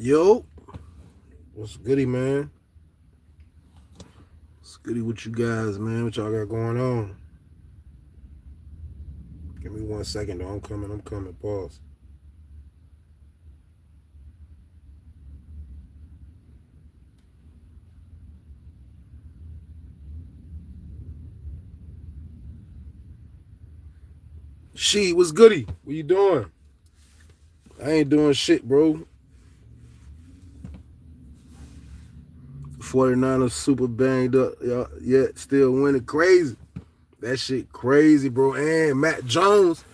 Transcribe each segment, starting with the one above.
Yo, what's goody, man? What's goody with you guys, man? What y'all got going on? Give me 1 second, though. I'm coming. Pause. What's goody? What you doing? I ain't doing shit, bro. 49ers super banged up, y'all, yet still winning. Crazy. That shit crazy, bro. And Matt Jones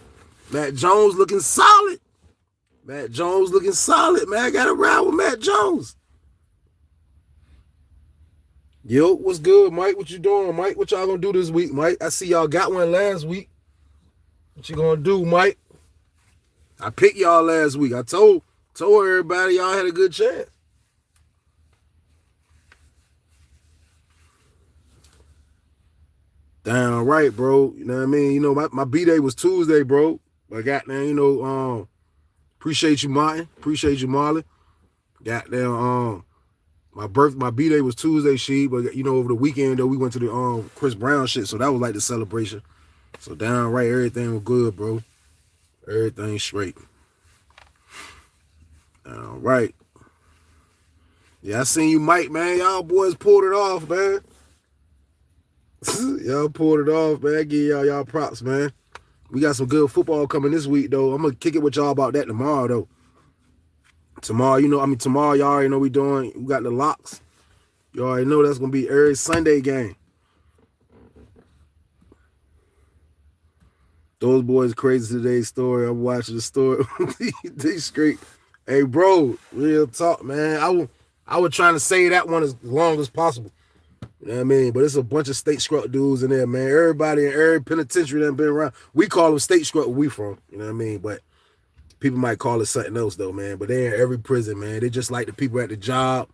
looking solid. Matt Jones looking solid, man. I got to ride with Matt Jones. Yo, what's good, Mike? What you doing, Mike? What y'all gonna do this week, Mike? I see y'all got one last week. What you gonna do, Mike? I picked y'all last week. I told everybody y'all had a good chance. Damn right, bro. You know what I mean? You know, my B-Day was Tuesday, bro. But goddamn, appreciate you, Martin. Appreciate you, Marley. Goddamn, my B-Day was Tuesday, but over the weekend though, we went to the Chris Brown shit, so that was like the celebration. So down right, everything was good, bro. Everything straight. All right. Yeah, I seen you, Mike, man. Y'all boys pulled it off, man. Y'all pulled it off, man. I give y'all props, man. We got some good football coming this week, though. I'm going to kick it with y'all about that tomorrow, though. Tomorrow, tomorrow, y'all already know we got the locks. You already know that's going to be every Sunday game. Those boys crazy today's story. I'm watching the story. They straight. Hey, bro, real talk, man. I was trying to say that one as long as possible. You know what I mean? But it's a bunch of state scrub dudes in there, man. Everybody in every penitentiary that been around. We call them state scrub where we from. You know what I mean? But people might call it something else, though, man. But they're in every prison, man. They just like the people at the job.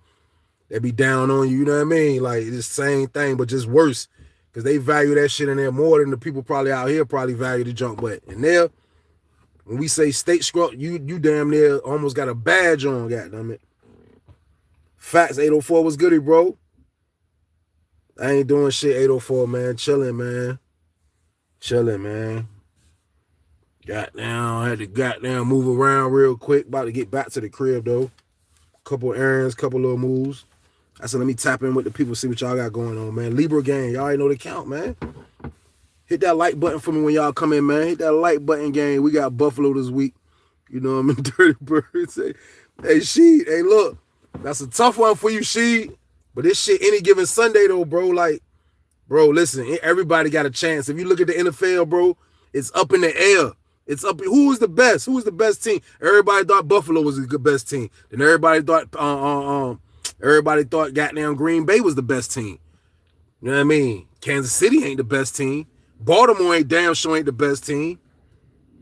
They be down on you, you know what I mean? Like, it's the same thing, but just worse. Because they value that shit in there more than the people probably out here probably value the junk. But in there, when we say state scrub, you damn near almost got a badge on, goddammit. Facts 804 was goody, bro. I ain't doing shit 804, man. Chilling, man. I had to goddamn move around real quick. About to get back to the crib, though. Couple errands, couple little moves. I said, let me tap in with the people, see what y'all got going on, man. Libra gang, y'all already know the count, man. Hit that like button for me when y'all come in, man. Hit that like button, gang. We got Buffalo this week. You know what I mean? Dirty Birds. Hey, Sheed. Hey, look. That's a tough one for you, Sheed. But this shit any given Sunday, though, bro. Like, bro, listen. Everybody got a chance. If you look at the NFL, bro, it's up in the air. It's up. Who was the best? Who was the best team? Everybody thought Buffalo was the best team. Then everybody thought goddamn Green Bay was the best team. You know what I mean? Kansas City ain't the best team. Baltimore ain't damn sure ain't the best team.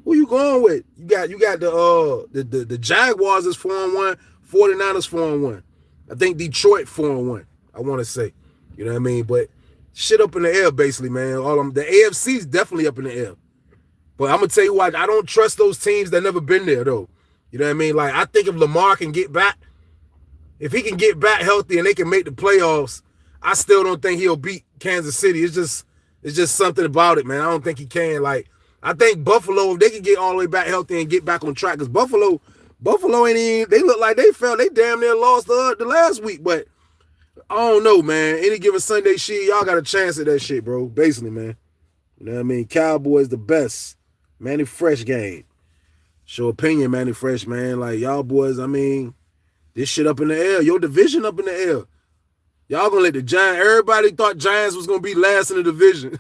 Who you going with? You got the Jaguars is 4-1, 49ers 4-1. I think Detroit 4-1. I want to say. You know what I mean? But shit up in the air, basically, man. The AFC's definitely up in the air. But I'm gonna tell you what, I don't trust those teams that never been there, though. You know what I mean? Like, I think if Lamar can get back, if he can get back healthy and they can make the playoffs, I still don't think he'll beat Kansas City. It's just something about it, man. I don't think he can. Like, I think Buffalo, if they can get all the way back healthy and get back on track, because Buffalo ain't even, they look like they damn near lost the last week. But I don't know, man. Any given Sunday shit, y'all got a chance at that shit, bro. Basically, man. You know what I mean? Cowboys the best. Manny Fresh game. Show opinion, Manny Fresh, man. Like, y'all boys, I mean, this shit up in the air. Your division up in the air. Y'all gonna let the Giants, everybody thought Giants was gonna be last in the division.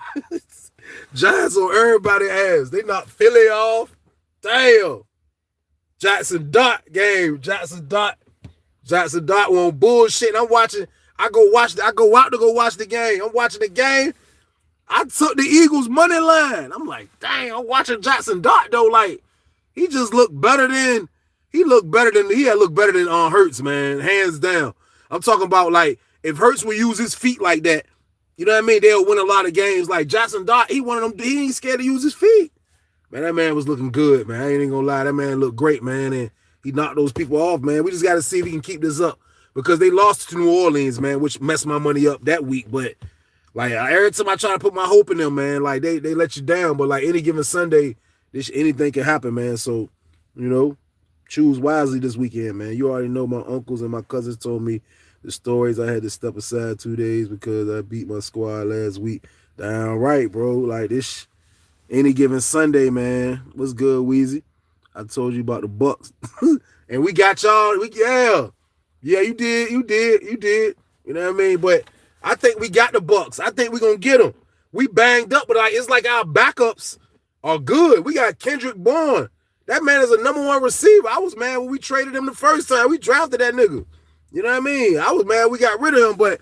Giants on everybody's ass. They knocked Philly off. Damn. Jackson Dot game. Jackson Dot on bullshit. I'm watching. I go out to go watch the game. I'm watching the game. I took the Eagles money line. I'm like, dang, I'm watching Jackson Dot though. Like, he just looked better than Hurts, man. Hands down. I'm talking about, like, if Hurts would use his feet like that, you know what I mean? They'll win a lot of games. Like Jackson Dot, he one of them. He ain't scared to use his feet. Man, that man was looking good, man. I ain't gonna lie. That man looked great, man. And he knocked those people off, man. We just got to see if he can keep this up because they lost to New Orleans, man, which messed my money up that week. But like every time I try to put my hope in them, man, like they let you down. But like any given Sunday, anything can happen, man. So, choose wisely this weekend, man. You already know my uncles and my cousins told me the stories. I had to step aside 2 days because I beat my squad last week. Downright, bro. Like this, any given Sunday, man. What's good, Weezy? I told you about the Bucks, and we got y'all. Yeah, you did. You know what I mean? But I think we got the Bucks. I think we're gonna get them. We banged up, but it's like our backups are good. We got Kendrick Bourne. That man is a #1 receiver. I was mad when we traded him the first time. We drafted that nigga. You know what I mean? I was mad we got rid of him, but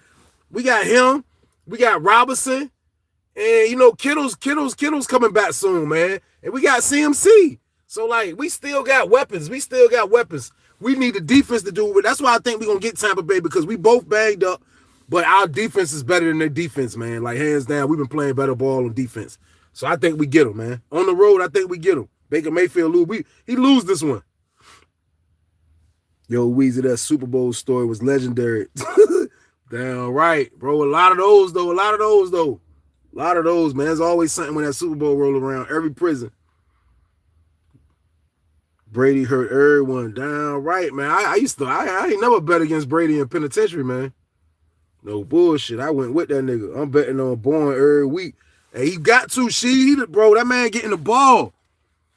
we got him. We got Robinson. And, Kittle's coming back soon, man. And we got CMC. So, like, we still got weapons. We need the defense to do it. That's why I think we're going to get Tampa Bay because we both banged up. But our defense is better than their defense, man. Like, hands down, we've been playing better ball on defense. So I think we get them, man. On the road, I think we get them. Baker Mayfield lose. He lose this one. Yo, Weezy, that Super Bowl story was legendary. Damn right, bro. A lot of those, though. A lot of those, man. There's always something when that Super Bowl roll around. Every prison. Brady hurt everyone. Down right, man. I ain't never bet against Brady in penitentiary, man. No bullshit. I went with that nigga. I'm betting on Bourne every week. And he got to, bro. That man getting the ball.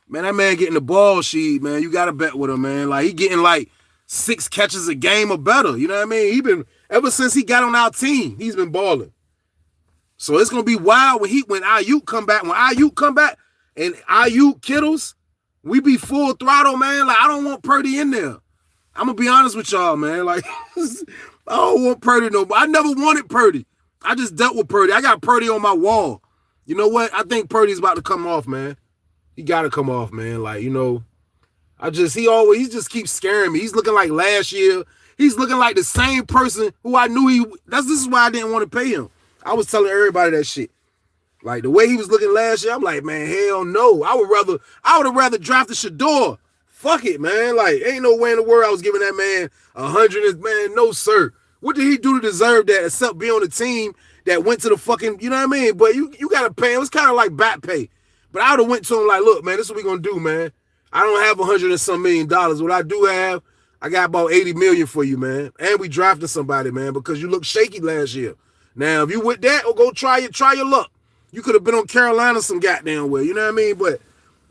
Man, that man getting the ball, man. You got to bet with him, man. Like, he getting like 6 catches a game or better. You know what I mean? He been, ever since he got on our team, he's been balling. So it's gonna be wild when Ayuk come back. When Ayuk come back and Ayuk Kittles, we be full throttle, man. Like I don't want Purdy in there. I'm gonna be honest with y'all, man. Like I don't want Purdy no more. I never wanted Purdy. I just dealt with Purdy. I got Purdy on my wall. You know what? I think Purdy's about to come off, man. He gotta come off, man. Like, he just keeps scaring me. He's looking like last year. He's looking like the same person who I knew this is why I didn't want to pay him. I was telling everybody that shit. Like the way he was looking last year, I'm like, man, hell no. I would have rather drafted Shador. Fuck it, man. Like, ain't no way in the world I was giving that man 100. Man, no, sir. What did he do to deserve that except be on the team that went to the fucking, you know what I mean? But you gotta pay him. It's kind of like back pay. But I would have went to him like, look, man, this is what we gonna do, man. I don't have $100 and some million. What I do have, I got about 80 million for you, man. And we drafted somebody, man, because you looked shaky last year. Now, if you with that, or go try your luck. You could have been on Carolina some goddamn way, you know what I mean? But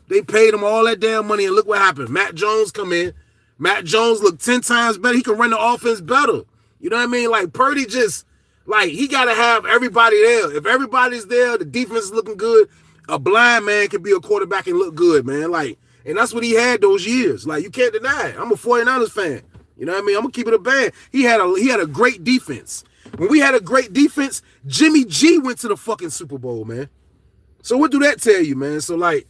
they paid him all that damn money, and look what happened. Matt Jones come in. Matt Jones looked 10 times better. He can run the offense better. You know what I mean? Like, Purdy just, like, he got to have everybody there. If everybody's there, the defense is looking good, a blind man can be a quarterback and look good, man. Like, and that's what he had those years. Like, you can't deny it. I'm a 49ers fan. You know what I mean? I'm going to keep it a band. He had a great defense. When we had a great defense, Jimmy G went to the fucking Super Bowl, man. So what do that tell you, man? So, like,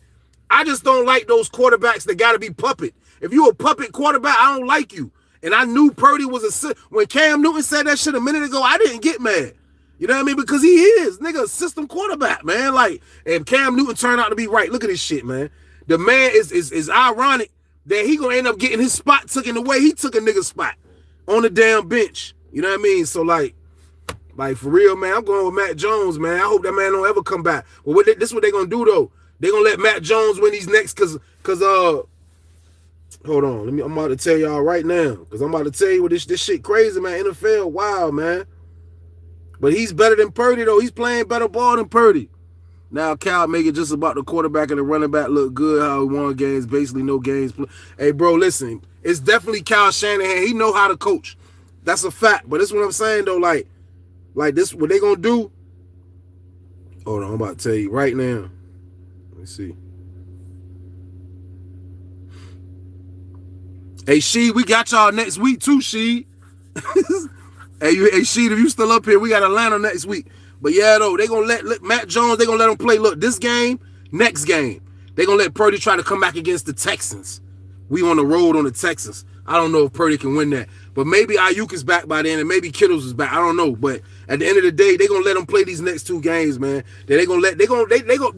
I just don't like those quarterbacks that got to be puppet. If you a puppet quarterback, I don't like you. And I knew Purdy was when Cam Newton said that shit a minute ago, I didn't get mad. You know what I mean? Because he is, nigga, a system quarterback, man. Like, and Cam Newton turned out to be right. Look at this shit, man. The man is ironic that he gonna end up getting his spot taken away. He took a nigga's spot on the damn bench. You know what I mean? So, like for real, man, I'm going with Matt Jones, man. I hope that man don't ever come back. But this is what they gonna do, though. They gonna let Matt Jones win these next, cause hold on, I'm about to tell y'all right now, cause I'm about to tell you what this shit crazy, man. NFL, wow, man. But he's better than Purdy, though. He's playing better ball than Purdy. Now Cal make it just about the quarterback and the running back look good, how he won games, basically no games. Hey, bro, listen, it's definitely Kyle Shanahan. He know how to coach. That's a fact. But this is what I'm saying, though, like this, what they gonna do? Hold on, I'm about to tell you right now. Let me see. Hey, She, we got y'all next week too, She. Hey, She, if you still up here, we got Atlanta next week. But yeah, though, they gonna let Matt Jones, they gonna let him play. Look, this game, next game, they gonna let Purdy try to come back against the Texans. We on the road on the Texans. I don't know if Purdy can win that. But maybe Ayuk is back by then, and maybe Kittles is back. I don't know. But at the end of the day, they're gonna let him play these next 2 games, man. They gonna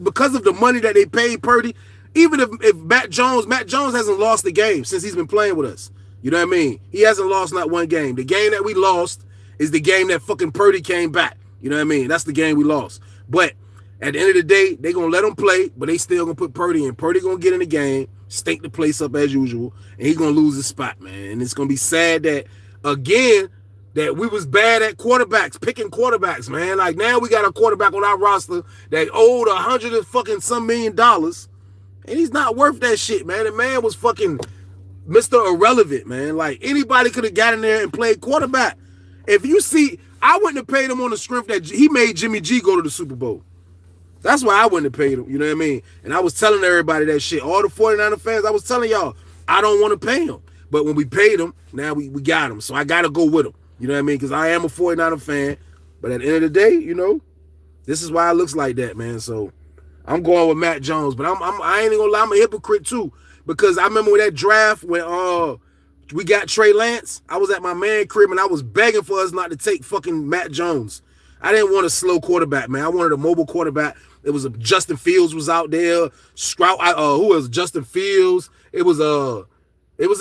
because of the money that they paid Purdy, Even if Matt Jones hasn't lost the game since he's been playing with us. You know what I mean? He hasn't lost not one game. The game that we lost is the game that fucking Purdy came back. You know what I mean? That's the game we lost. But at the end of the day, they going to let him play, but they still going to put Purdy in. Purdy going to get in the game, stink the place up as usual, and he's going to lose his spot, man. And it's going to be sad that, again, that we was bad at quarterbacks, picking quarterbacks, man. Like, now we got a quarterback on our roster that owed $100 and fucking some $1 million, and he's not worth that shit, man. The man was fucking Mr. Irrelevant, man. Like, anybody could have got in there and played quarterback. If you see, I wouldn't have paid him on the strength that he made Jimmy G go to the Super Bowl. That's why I wouldn't have paid him, you know what I mean? And I was telling everybody that shit. All the 49er fans, I was telling y'all, I don't want to pay him. But when we paid him, now we got him. So I got to go with him, you know what I mean? Because I am a 49er fan. But at the end of the day, you know, this is why it looks like that, man. So I'm going with Matt Jones. But I ain't even going to lie, I'm a hypocrite too. Because I remember when that draft, when we got Trey Lance, I was at my man crib and I was begging for us not to take fucking Matt Jones. I didn't want a slow quarterback, man. I wanted a mobile quarterback. It was Justin Fields was out there. Who was Justin Fields? It was a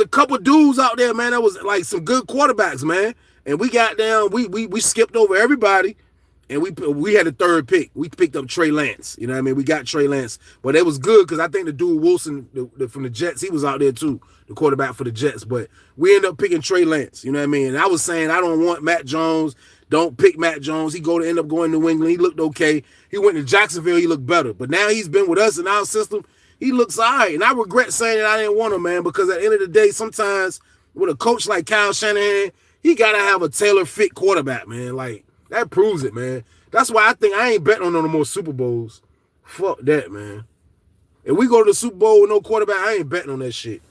couple dudes out there, man. That was like some good quarterbacks, man. And we got down, we skipped over everybody. And we had a third pick. We picked up Trey Lance. You know what I mean? We got Trey Lance. But it was good because I think the dude Wilson from the Jets, he was out there too, the quarterback for the Jets. But we ended up picking Trey Lance. You know what I mean? And I was saying I don't want Matt Jones. Don't pick Matt Jones. He end up going to New England. He looked okay. He went to Jacksonville. He looked better. But now he's been with us in our system. He looks all right. And I regret saying that I didn't want him, man, because at the end of the day, sometimes with a coach like Kyle Shanahan, he got to have a tailor-fit quarterback, man. Like, that proves it, man. That's why I think I ain't betting on no more Super Bowls. Fuck that, man. If we go to the Super Bowl with no quarterback, I ain't betting on that shit.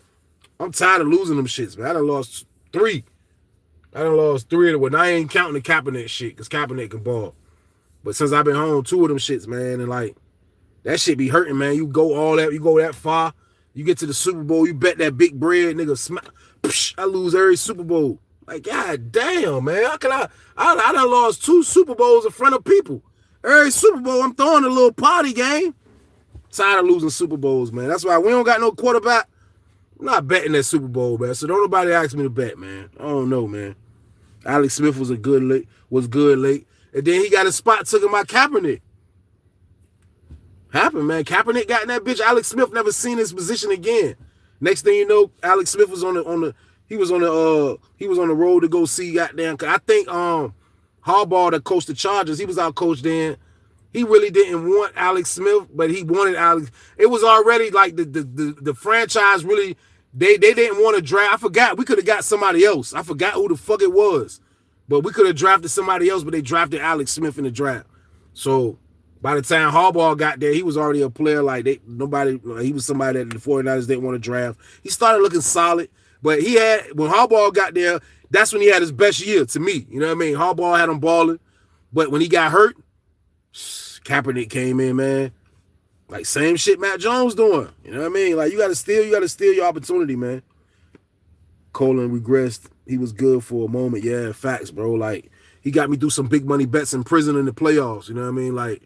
I'm tired of losing them shits, man. I done lost 3. I done lost 3 of them. Well, I ain't counting the Kaepernick shit, because Kaepernick can ball. But since I've been home, 2 of them shits, man, and like, that shit be hurting, man. You go that far, you get to the Super Bowl, you bet that big bread, nigga, I lose every Super Bowl. Like, god damn, man. How can I done lost 2 Super Bowls in front of people. Every Super Bowl, I'm throwing a little party game. Tired of losing Super Bowls, man. That's why we don't got no quarterback. I'm not betting that Super Bowl, man. So don't nobody ask me to bet, man. I don't know, man. Alex Smith was good late. And then he got a spot took him by Kaepernick. Happened, man. Kaepernick got in that bitch. Alex Smith never seen his position again. Next thing you know, Alex Smith was on the road to go see goddamn. I think Harbaugh that coached the Chargers, he was out coached then. He really didn't want Alex Smith, but he wanted Alex. It was already like the franchise really. They didn't want to draft. I forgot. We could have got somebody else. I forgot who the fuck it was. But we could have drafted somebody else, but they drafted Alex Smith in the draft. So by the time Harbaugh got there, he was already a player. Like he was somebody that the 49ers didn't want to draft. He started looking solid. But when Harbaugh got there, that's when he had his best year to me. You know what I mean? Harbaugh had him balling. But when he got hurt, Kaepernick came in, man. Like, same shit Matt Jones doing. You know what I mean? Like, you gotta steal your opportunity, man. Colin regressed. He was good for a moment. Yeah, facts, bro. Like, he got me through some big money bets in prison in the playoffs. You know what I mean? Like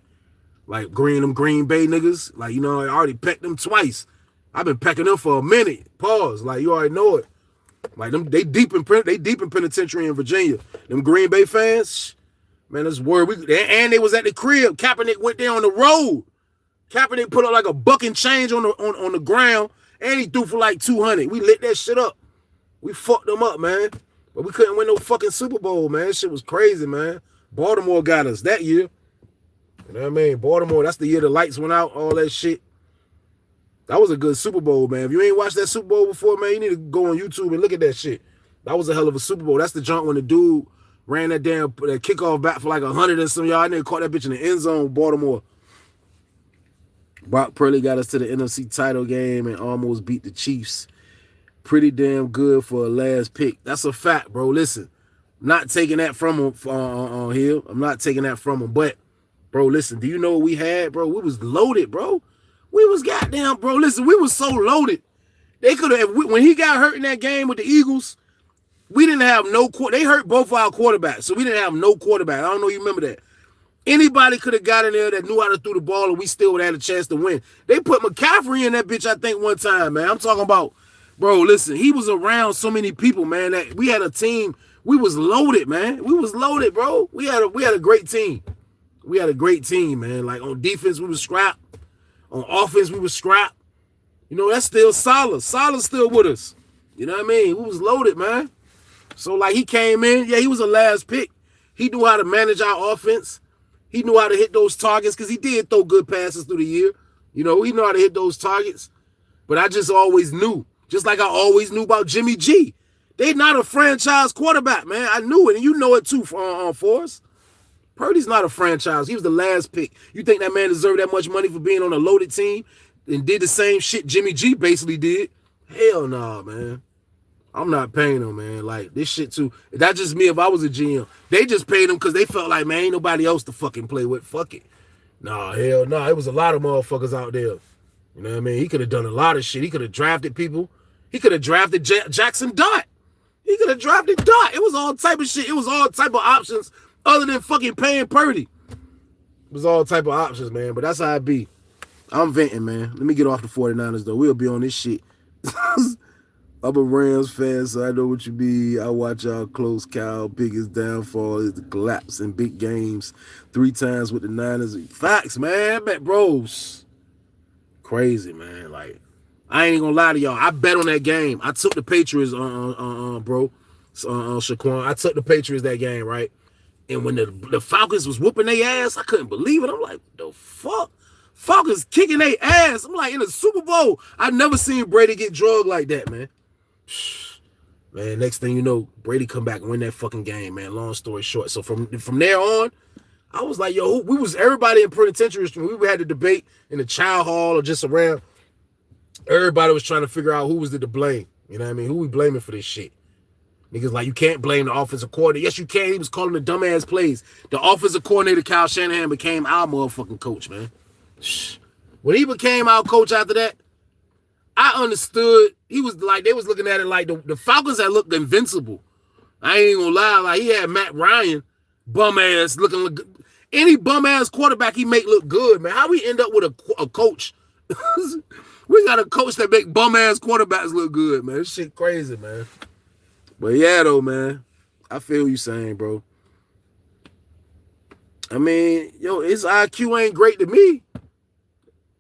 Green Bay niggas. Like, you know, I already pecked them twice. I've been pecking them for a minute. Pause. Like, you already know it. Like, they deep in penitentiary in Virginia. Them Green Bay fans, man, that's word. And they was at the crib. Kaepernick went there on the road. Kaepernick put up like a buck and change on the ground, and he threw for like 200. We lit that shit up. We fucked them up, man. But we couldn't win no fucking Super Bowl, man. Shit was crazy, man. Baltimore got us that year. You know what I mean? Baltimore, that's the year the lights went out, all that shit. That was a good Super Bowl, man. If you ain't watched that Super Bowl before, man, you need to go on YouTube and look at that shit. That was a hell of a Super Bowl. That's the junk when the dude ran that kickoff back for like 100 and some yard. And then caught that bitch in the end zone, Baltimore. Brock Purdy got us to the NFC title game and almost beat the Chiefs. Pretty damn good for a last pick. That's a fact, bro. Listen, I'm not taking that from him on here. I'm not taking that from him. But, bro, listen, do you know what we had, bro? We was loaded, bro. We was goddamn, bro. Listen, we was so loaded. They could have, when he got hurt in that game with the Eagles, we didn't have no, they hurt both our quarterbacks, so we didn't have no quarterback. I don't know if you remember that. Anybody could have got in there that knew how to throw the ball and we still would have had a chance to win. They put McCaffrey in that bitch, I think, one time, man. I'm talking about, bro, listen, he was around so many people, man, that we had a team. We was loaded, man. We was loaded, bro. We had a great team. We had a great team, man. Like on defense, we was scrap. On offense, we was scrap. You know, that's still solid. Solid's still with us. You know what I mean? We was loaded, man. So, like, he came in. Yeah, he was a last pick. He knew how to manage our offense. He knew how to hit those targets because he did throw good passes through the year. You know, he knew how to hit those targets. But I just always knew, just like I always knew about Jimmy G. They not a franchise quarterback, man. I knew it, and you know it too, for us. Purdy's not a franchise. He was the last pick. You think that man deserved that much money for being on a loaded team and did the same shit Jimmy G basically did? Hell no, man. I'm not paying him, man. Like, this shit too. That's just me if I was a GM. They just paid him because they felt like, man, ain't nobody else to fucking play with. Fuck it. Nah, hell no. It was a lot of motherfuckers out there. You know what I mean? He could have done a lot of shit. He could have drafted people. He could have drafted Jackson Dart. He could have drafted Dart. It was all type of shit. It was all type of options other than fucking paying Purdy. It was all type of options, man. But that's how it be. I'm venting, man. Let me get off the 49ers, though. We'll be on this shit. I'm a Rams fan, so I know what you mean. I watch y'all close. Cal biggest downfall is the collapse in big games 3 times with the Niners. Facts, man. Bros. Crazy, man. Like, I ain't gonna lie to y'all. I bet on that game. I took the Patriots, bro. Shaquan. I took the Patriots that game, right? And when the Falcons was whooping their ass, I couldn't believe it. I'm like, the fuck? Falcons kicking their ass. I'm like, in the Super Bowl, I've never seen Brady get drugged like that, man. Man, next thing you know, Brady come back and win that fucking game, man. Long story short. So from there on, I was like, yo, we was everybody in penitentiary. We had the debate in the child hall or just around. Everybody was trying to figure out who was to blame. You know what I mean? Who we blaming for this shit? Niggas like, you can't blame the offensive coordinator. Yes, you can. He was calling the dumbass plays. The offensive coordinator, Kyle Shanahan, became our motherfucking coach, man. When he became our coach after that, I understood. He was like, they was looking at it like the Falcons had looked invincible. I ain't gonna lie. Like, he had Matt Ryan, bum ass looking. Any bum ass quarterback he make look good, man. How we end up with a coach? We got a coach that make bum ass quarterbacks look good, man. This shit crazy, man. But yeah, though, man. I feel you saying, bro. I mean, yo, his IQ ain't great to me.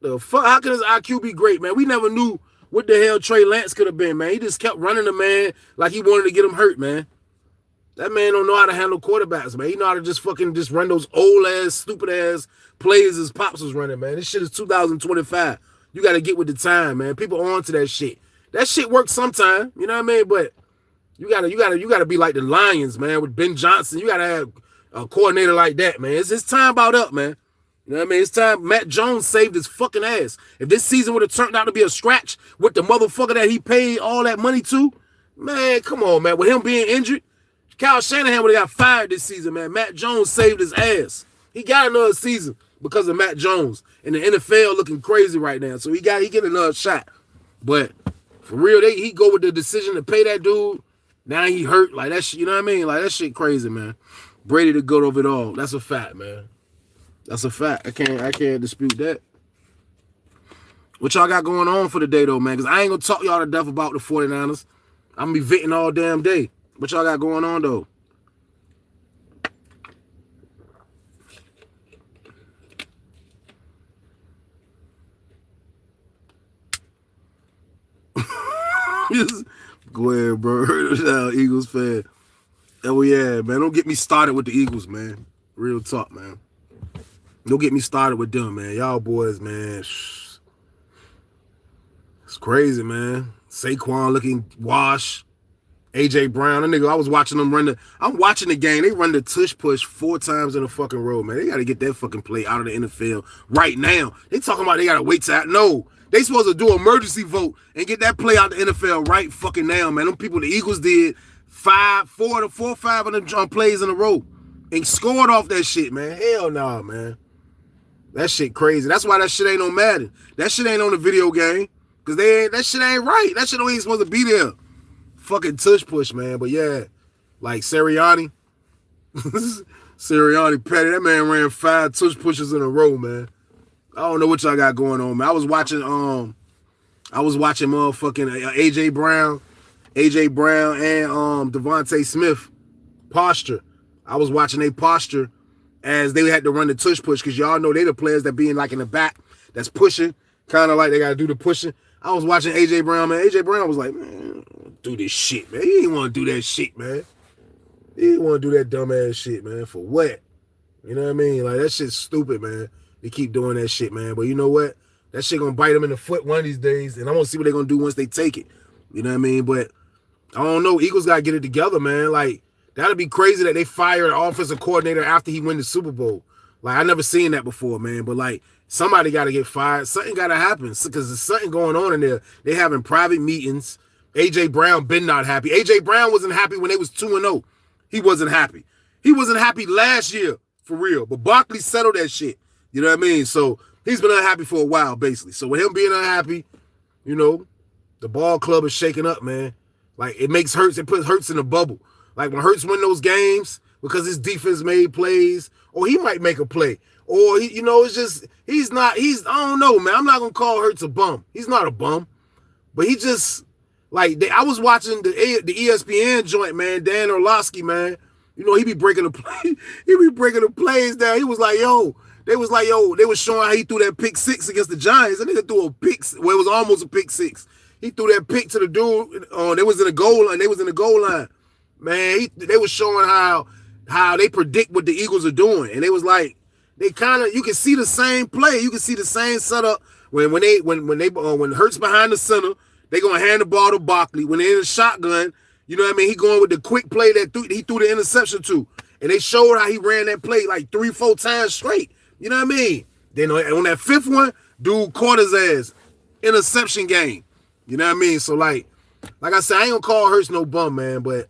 The fuck? How can his IQ be great, man? We never knew what the hell Trey Lance could have been, man. He just kept running the man like he wanted to get him hurt, man. That man don't know how to handle quarterbacks, man. He know how to just run those old ass, stupid ass plays his pops was running, man. This shit is 2025. You got to get with the time, man. People on to that shit. That shit works sometime, you know what I mean? But you gotta be like the Lions, man, with Ben Johnson. You gotta have a coordinator like that, man. It's his time about up, man. You know what I mean? It's time. Matt Jones saved his fucking ass. If this season would have turned out to be a scratch with the motherfucker that he paid all that money to, man, come on, man. With him being injured, Kyle Shanahan would have got fired this season, man. Matt Jones saved his ass. He got another season because of Matt Jones. And the NFL looking crazy right now. So he get another shot. But for real, he go with the decision to pay that dude. Now he hurt. Like, that shit, you know what I mean? Like, that shit crazy, man. Brady the goat of it all. That's a fact, man. That's a fact. I can't dispute that. What y'all got going on for the day, though, man? Because I ain't going to talk y'all to death about the 49ers. I'm going to be venting all damn day. What y'all got going on, though? Go ahead, bro. Eagles fan. Oh, yeah, man. Don't get me started with the Eagles, man. Real talk, man. Don't get me started with them, man. Y'all boys, man. It's crazy, man. Saquon looking wash. A.J. Brown. That nigga, I was watching them I'm watching the game. They run the tush push 4 times in a fucking row, man. They got to get that fucking play out of the NFL right now. They talking about they got to wait till no. They supposed to do an emergency vote and get that play out the NFL right fucking now, man. Them people, the Eagles did 5 of them plays in a row and scored off that shit, man. Hell no, man. That shit crazy. That's why that shit ain't on Madden. That shit ain't on the video game. Because that shit ain't right. That shit ain't supposed to be there. Fucking tush push, man. But yeah, like Sirianni. Sirianni petty. That man ran 5 tush pushes in a row, man. I don't know what y'all got going on, man. I was watching motherfucking AJ Brown and Devontae Smith posture. I was watching their posture as they had to run the tush push, because y'all know they the players that be in like in the back that's pushing, kind of like they got to do the pushing. I was watching AJ Brown, man. AJ Brown was like, man, do this shit, man. He didn't want to do that shit, man. He didn't want to do that dumbass shit, man. For what? You know what I mean? Like, that shit's stupid, man. They keep doing that shit, man. But you know what? That shit gonna bite them in the foot one of these days, and I want to see what they're gonna do once they take it. You know what I mean? But I don't know. Eagles gotta get it together, man. Like, that'd be crazy that they fire an offensive coordinator after he win the Super Bowl. Like, I never seen that before, man. But like, somebody got to get fired. Something got to happen, because there's something going on in there. They having private meetings. AJ Brown been not happy. AJ Brown wasn't happy when they was 2-0. He wasn't happy. He wasn't happy last year, for real. But Barkley settled that shit. You know what I mean? So he's been unhappy for a while, basically. So with him being unhappy, you know, the ball club is shaking up, man. Like, it makes Hurts, it puts Hurts in a bubble. Like, when Hurts win those games because his defense made plays, or he might make a play. Or, he, you know, it's just, I don't know, man. I'm not going to call Hurts a bum. He's not a bum. But he just, like, I was watching the ESPN joint, man, Dan Orlovsky, man. You know, he be breaking the play. He be breaking the plays down. He was like, they was showing how he threw that pick 6 against the Giants. And nigga threw a pick, well, it was almost a pick 6. He threw that pick to the dude. They was in the goal line. They was in the goal line. Man, they was showing how they predict what the Eagles are doing. And they was like, they kind of, you can see the same play. You can see the same setup when Hurts behind the center, they gonna hand the ball to Barkley. When they're in the shotgun, you know what I mean? He going with the quick play that he threw the interception to. And they showed how he ran that play like 3-4 times straight. You know what I mean? Then on that 5th one, dude caught his ass. Interception game. You know what I mean? So like I said, I ain't gonna call Hurts no bum, man, but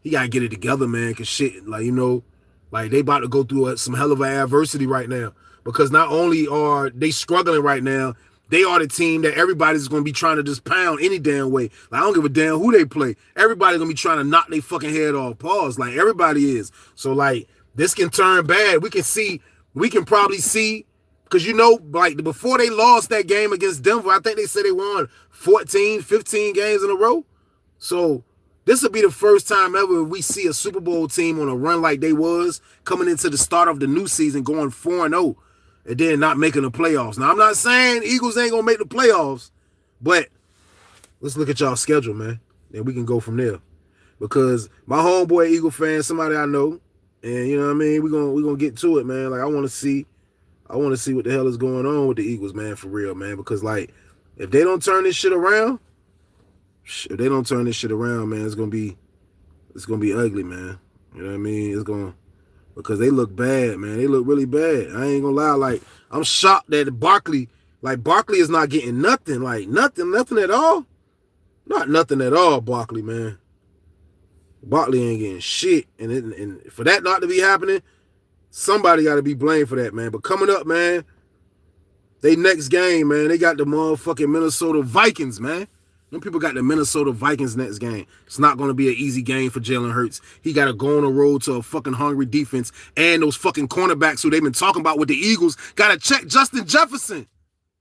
he gotta get it together, man, because shit, like, you know, like, they about to go through some hell of an adversity right now, because not only are they struggling right now, they are the team that everybody's going to be trying to just pound any damn way. Like, I don't give a damn who they play. Everybody's going to be trying to knock their fucking head off. Pause. Like, everybody is. So, like, this can turn bad. We can probably see, because, you know, like, before they lost that game against Denver, I think they said they won 14, 15 games in a row. So, this will be the first time ever we see a Super Bowl team on a run like they was, coming into the start of the new season, going 4-0. And then not making the playoffs. Now, I'm not saying Eagles ain't going to make the playoffs, but let's look at y'all schedule, man. Then we can go from there. Because my homeboy Eagle fan, somebody I know, and you know what I mean, we're gonna get to it, man. Like, I want to see what the hell is going on with the Eagles, man, for real, man. Because, like, if they don't turn this shit around, man, it's gonna be ugly, man. You know what I mean? Because they look bad, man. They look really bad. I ain't gonna lie. Like, I'm shocked that Barkley is not getting nothing. Like, nothing at all. Not nothing at all, Barkley, man. Barkley ain't getting shit. And for that not to be happening, somebody got to be blamed for that, man. But coming up, man, they next game, man, they got the motherfucking Minnesota Vikings, man. Them people got the Minnesota Vikings next game. It's not going to be an easy game for Jalen Hurts. He got to go on the road to a fucking hungry defense, and those fucking cornerbacks who they've been talking about with the Eagles got to check Justin Jefferson.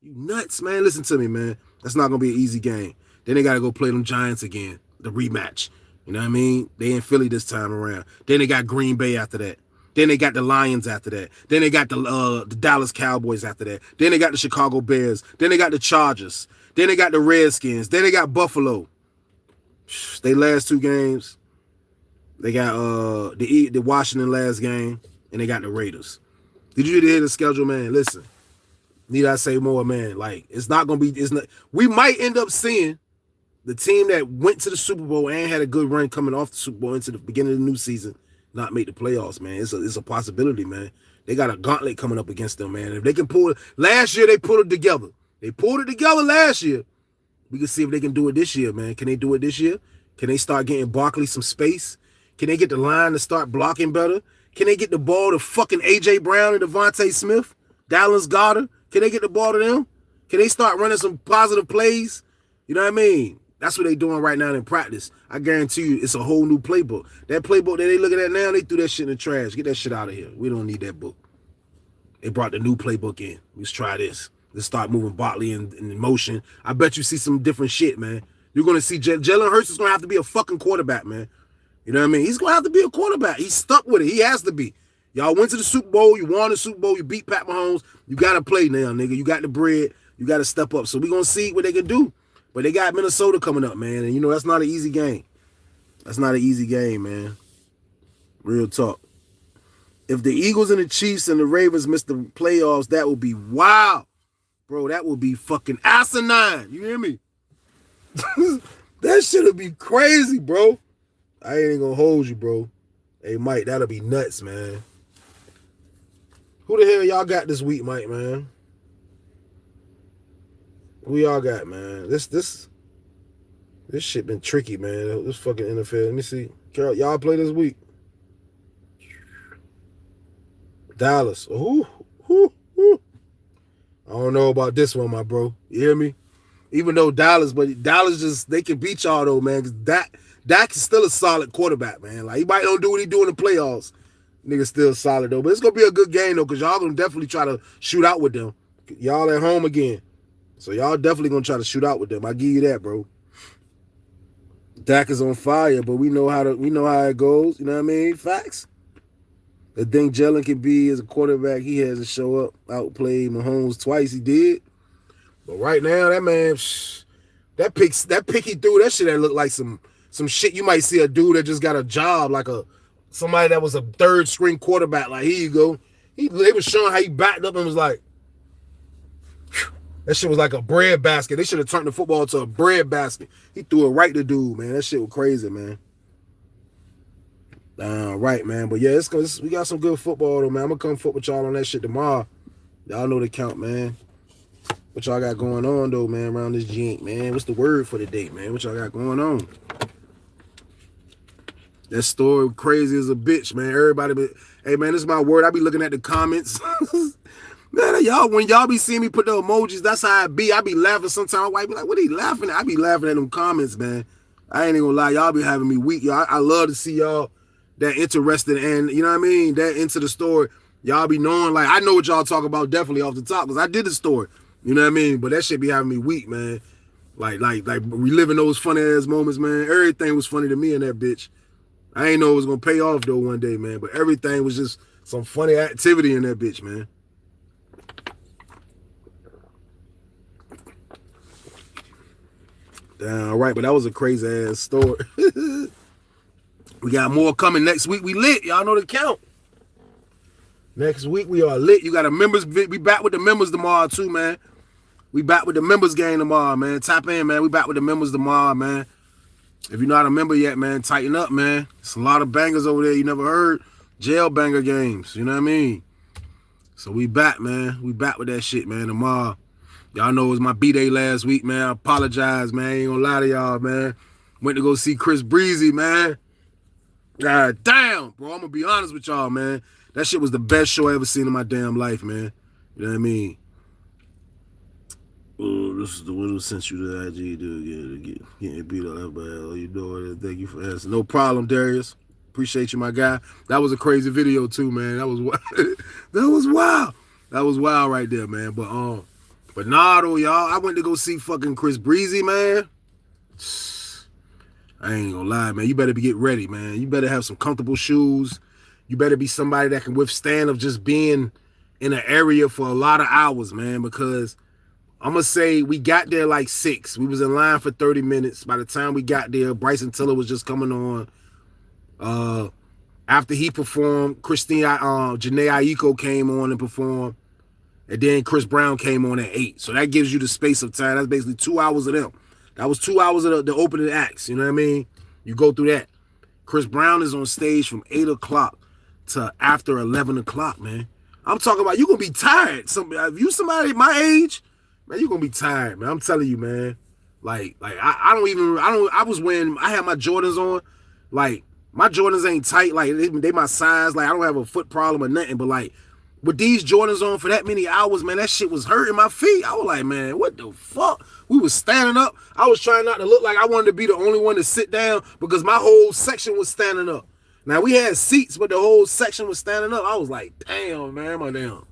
You nuts, man. Listen to me, man. That's not going to be an easy game. Then they got to go play them Giants again, the rematch. You know what I mean? They in Philly this time around. Then they got Green Bay after that. Then they got the Lions after that. Then they got the Dallas Cowboys after that. Then they got the Chicago Bears. Then they got the Chargers. Then they got the Redskins. Then they got Buffalo. They last 2 games. They got the Washington last game, and they got the Raiders. Did you hear the schedule, man? Listen, need I say more, man? Like, it's not gonna be. It's not. We might end up seeing the team that went to the Super Bowl and had a good run coming off the Super Bowl into the beginning of the new season not make the playoffs, man. It's a possibility, man. They got a gauntlet coming up against them, man. If they can pull it, last year they pulled it together. They pulled it together last year. We can see if they can do it this year, man. Can they do it this year? Can they start getting Barkley some space? Can they get the line to start blocking better? Can they get the ball to fucking AJ Brown and Devontae Smith, Dallas Goedert? Can they get the ball to them? Can they start running some positive plays? You know what I mean? That's what they doing right now in practice. I guarantee you it's a whole new playbook. That playbook that they looking at now, they threw that shit in the trash. Get that shit out of here. We don't need that book. They brought the new playbook in. Let's try this. Let's start moving Barkley in motion. I bet you see some different shit, man. You're going to see Jalen Hurts is going to have to be a fucking quarterback, man. You know what I mean? He's going to have to be a quarterback. He's stuck with it. He has to be. Y'all went to the Super Bowl. You won the Super Bowl. You beat Pat Mahomes. You got to play now, nigga. You got the bread. You got to step up. So we're going to see what they can do. But they got Minnesota coming up, man. And, you know, that's not an easy game. That's not an easy game, man. Real talk. If the Eagles and the Chiefs and the Ravens miss the playoffs, that would be wild. Bro, that would be fucking asinine. You hear me? That shit would be crazy, bro. I ain't gonna hold you, bro. Hey, Mike, that'll be nuts, man. Who the hell y'all got this week, Mike, man? Who y'all got, man? This shit been tricky, man. This fucking NFL. Let me see. Carol, y'all play this week? Dallas. Ooh. I don't know about this one, my bro. You hear me? Even though Dallas just, they can beat y'all though, man. Cause Dak is still a solid quarterback, man. Like, he might not do what he do in the playoffs. Nigga still solid though. But it's gonna be a good game though, because y'all gonna definitely try to shoot out with them. Y'all at home again. So y'all definitely gonna try to shoot out with them. I give you that, bro. Dak is on fire, but we know how it goes. You know what I mean? Facts. The thing Jalen can be as a quarterback, he has to show up, outplay Mahomes twice. He did. But right now, that man, that pick he threw, that shit that looked like some shit you might see a dude that just got a job, like somebody that was a third string quarterback. Like, here you go. They was showing how he backed up and was like, that shit was like a bread basket. They should have turned the football into a bread basket. He threw it right to dude, man. That shit was crazy, man. Right, man. But yeah, we got some good football though, man. I'm gonna come fuck with y'all on that shit tomorrow. Y'all know the count, man. What y'all got going on though, man, around this jank, man? What's the word for the day, man? What y'all got going on? That story crazy as a bitch, man. Everybody hey man, this is my word. I be looking at the comments. Man, when y'all be seeing me put the emojis, that's how I be. I be laughing sometimes. I be like, what are you laughing at? I be laughing at them comments, man. I ain't even gonna lie. Y'all be having me weak. Y'all, I love to see y'all that interested and, you know what I mean, that into the story. Y'all be knowing, like, I know what y'all talk about definitely off the top, because I did the story. You know what I mean? But that shit be having me weak, man. Like reliving those funny ass moments, man. Everything was funny to me in that bitch. I ain't know it was gonna pay off though one day, man. But everything was just some funny activity in that bitch, man. Damn, right, but that was a crazy ass story. We got more coming next week. We lit. Y'all know the count. Next week we are lit. You got a members. We back with the members tomorrow too, man. We back with the members game tomorrow, man. Tap in, man. We back with the members tomorrow, man. If you're not a member yet, man, tighten up, man. It's a lot of bangers over there you never heard. Jail banger games. You know what I mean? So we back, man. We back with that shit, man, tomorrow. Y'all know it was my B-Day last week, man. I apologize, man. I ain't gonna lie to y'all, man. Went to go see Chris Breezy, man. God damn, bro. I'm gonna be honest with y'all, man. That shit was the best show I ever seen in my damn life, man. You know what I mean? Oh, this is the one who sent you the IG, dude. Getting beat up by hell. You know it. Thank you for asking. No problem, Darius. Appreciate you, my guy. That was a crazy video too, man. That was that was wild. That was wild right there, man. But nah, though, y'all. I went to go see fucking Chris Breezy, man. I ain't gonna lie, man. You better get ready, man. You better have some comfortable shoes. You better be somebody that can withstand of just being in an area for a lot of hours, man, because I'm going to say we got there like 6. We was in line for 30 minutes. By the time we got there, Bryson Tiller was just coming on. After he performed, Janae Aiko came on and performed. And then Chris Brown came on at 8. So that gives you the space of time. That's basically 2 hours of them. That was 2 hours of the opening acts. You know what I mean? You go through that. Chris Brown is on stage from 8 o'clock to after 11 o'clock, man. I'm talking about you going to be tired. If you somebody my age, man, you going to be tired, man. I'm telling you, man. I was wearing, I had my Jordans on. Like, my Jordans ain't tight. Like, they my size. Like, I don't have a foot problem or nothing. But, like, with these Jordans on for that many hours, man, that shit was hurting my feet. I was like, man, what the fuck? We was standing up. I was trying not to look like I wanted to be the only one to sit down because my whole section was standing up. Now, we had seats, but the whole section was standing up. I was like, damn, man, my damn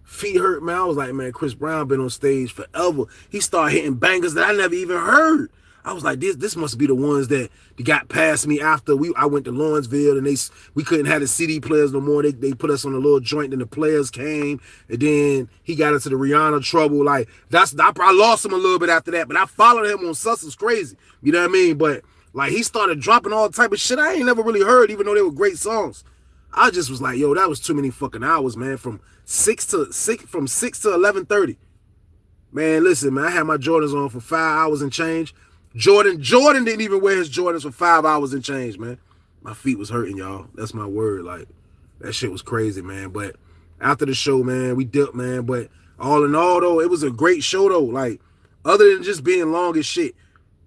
feet hurt, man. I was like, man, Chris Brown been on stage forever. He started hitting bangers that I never even heard. I was like, this must be the ones that got past me after I went to Lawrenceville and we couldn't have the CD players no more. They put us on a little joint, and the players came, and then he got into the Rihanna trouble. Like, I lost him a little bit after that, but I followed him on Sussex Crazy. You know what I mean? But like, he started dropping all type of shit I ain't never really heard, even though they were great songs. I just was like, yo, that was too many fucking hours, man. From 6 to 11:30. Man, listen, man, I had my Jordans on for 5 hours and change. Jordan didn't even wear his Jordans for 5 hours and change, man. My feet was hurting, y'all. That's my word. Like, that shit was crazy, man. But after the show, man, we dipped, man. But all in all, though, it was a great show, though. Like, other than just being long as shit,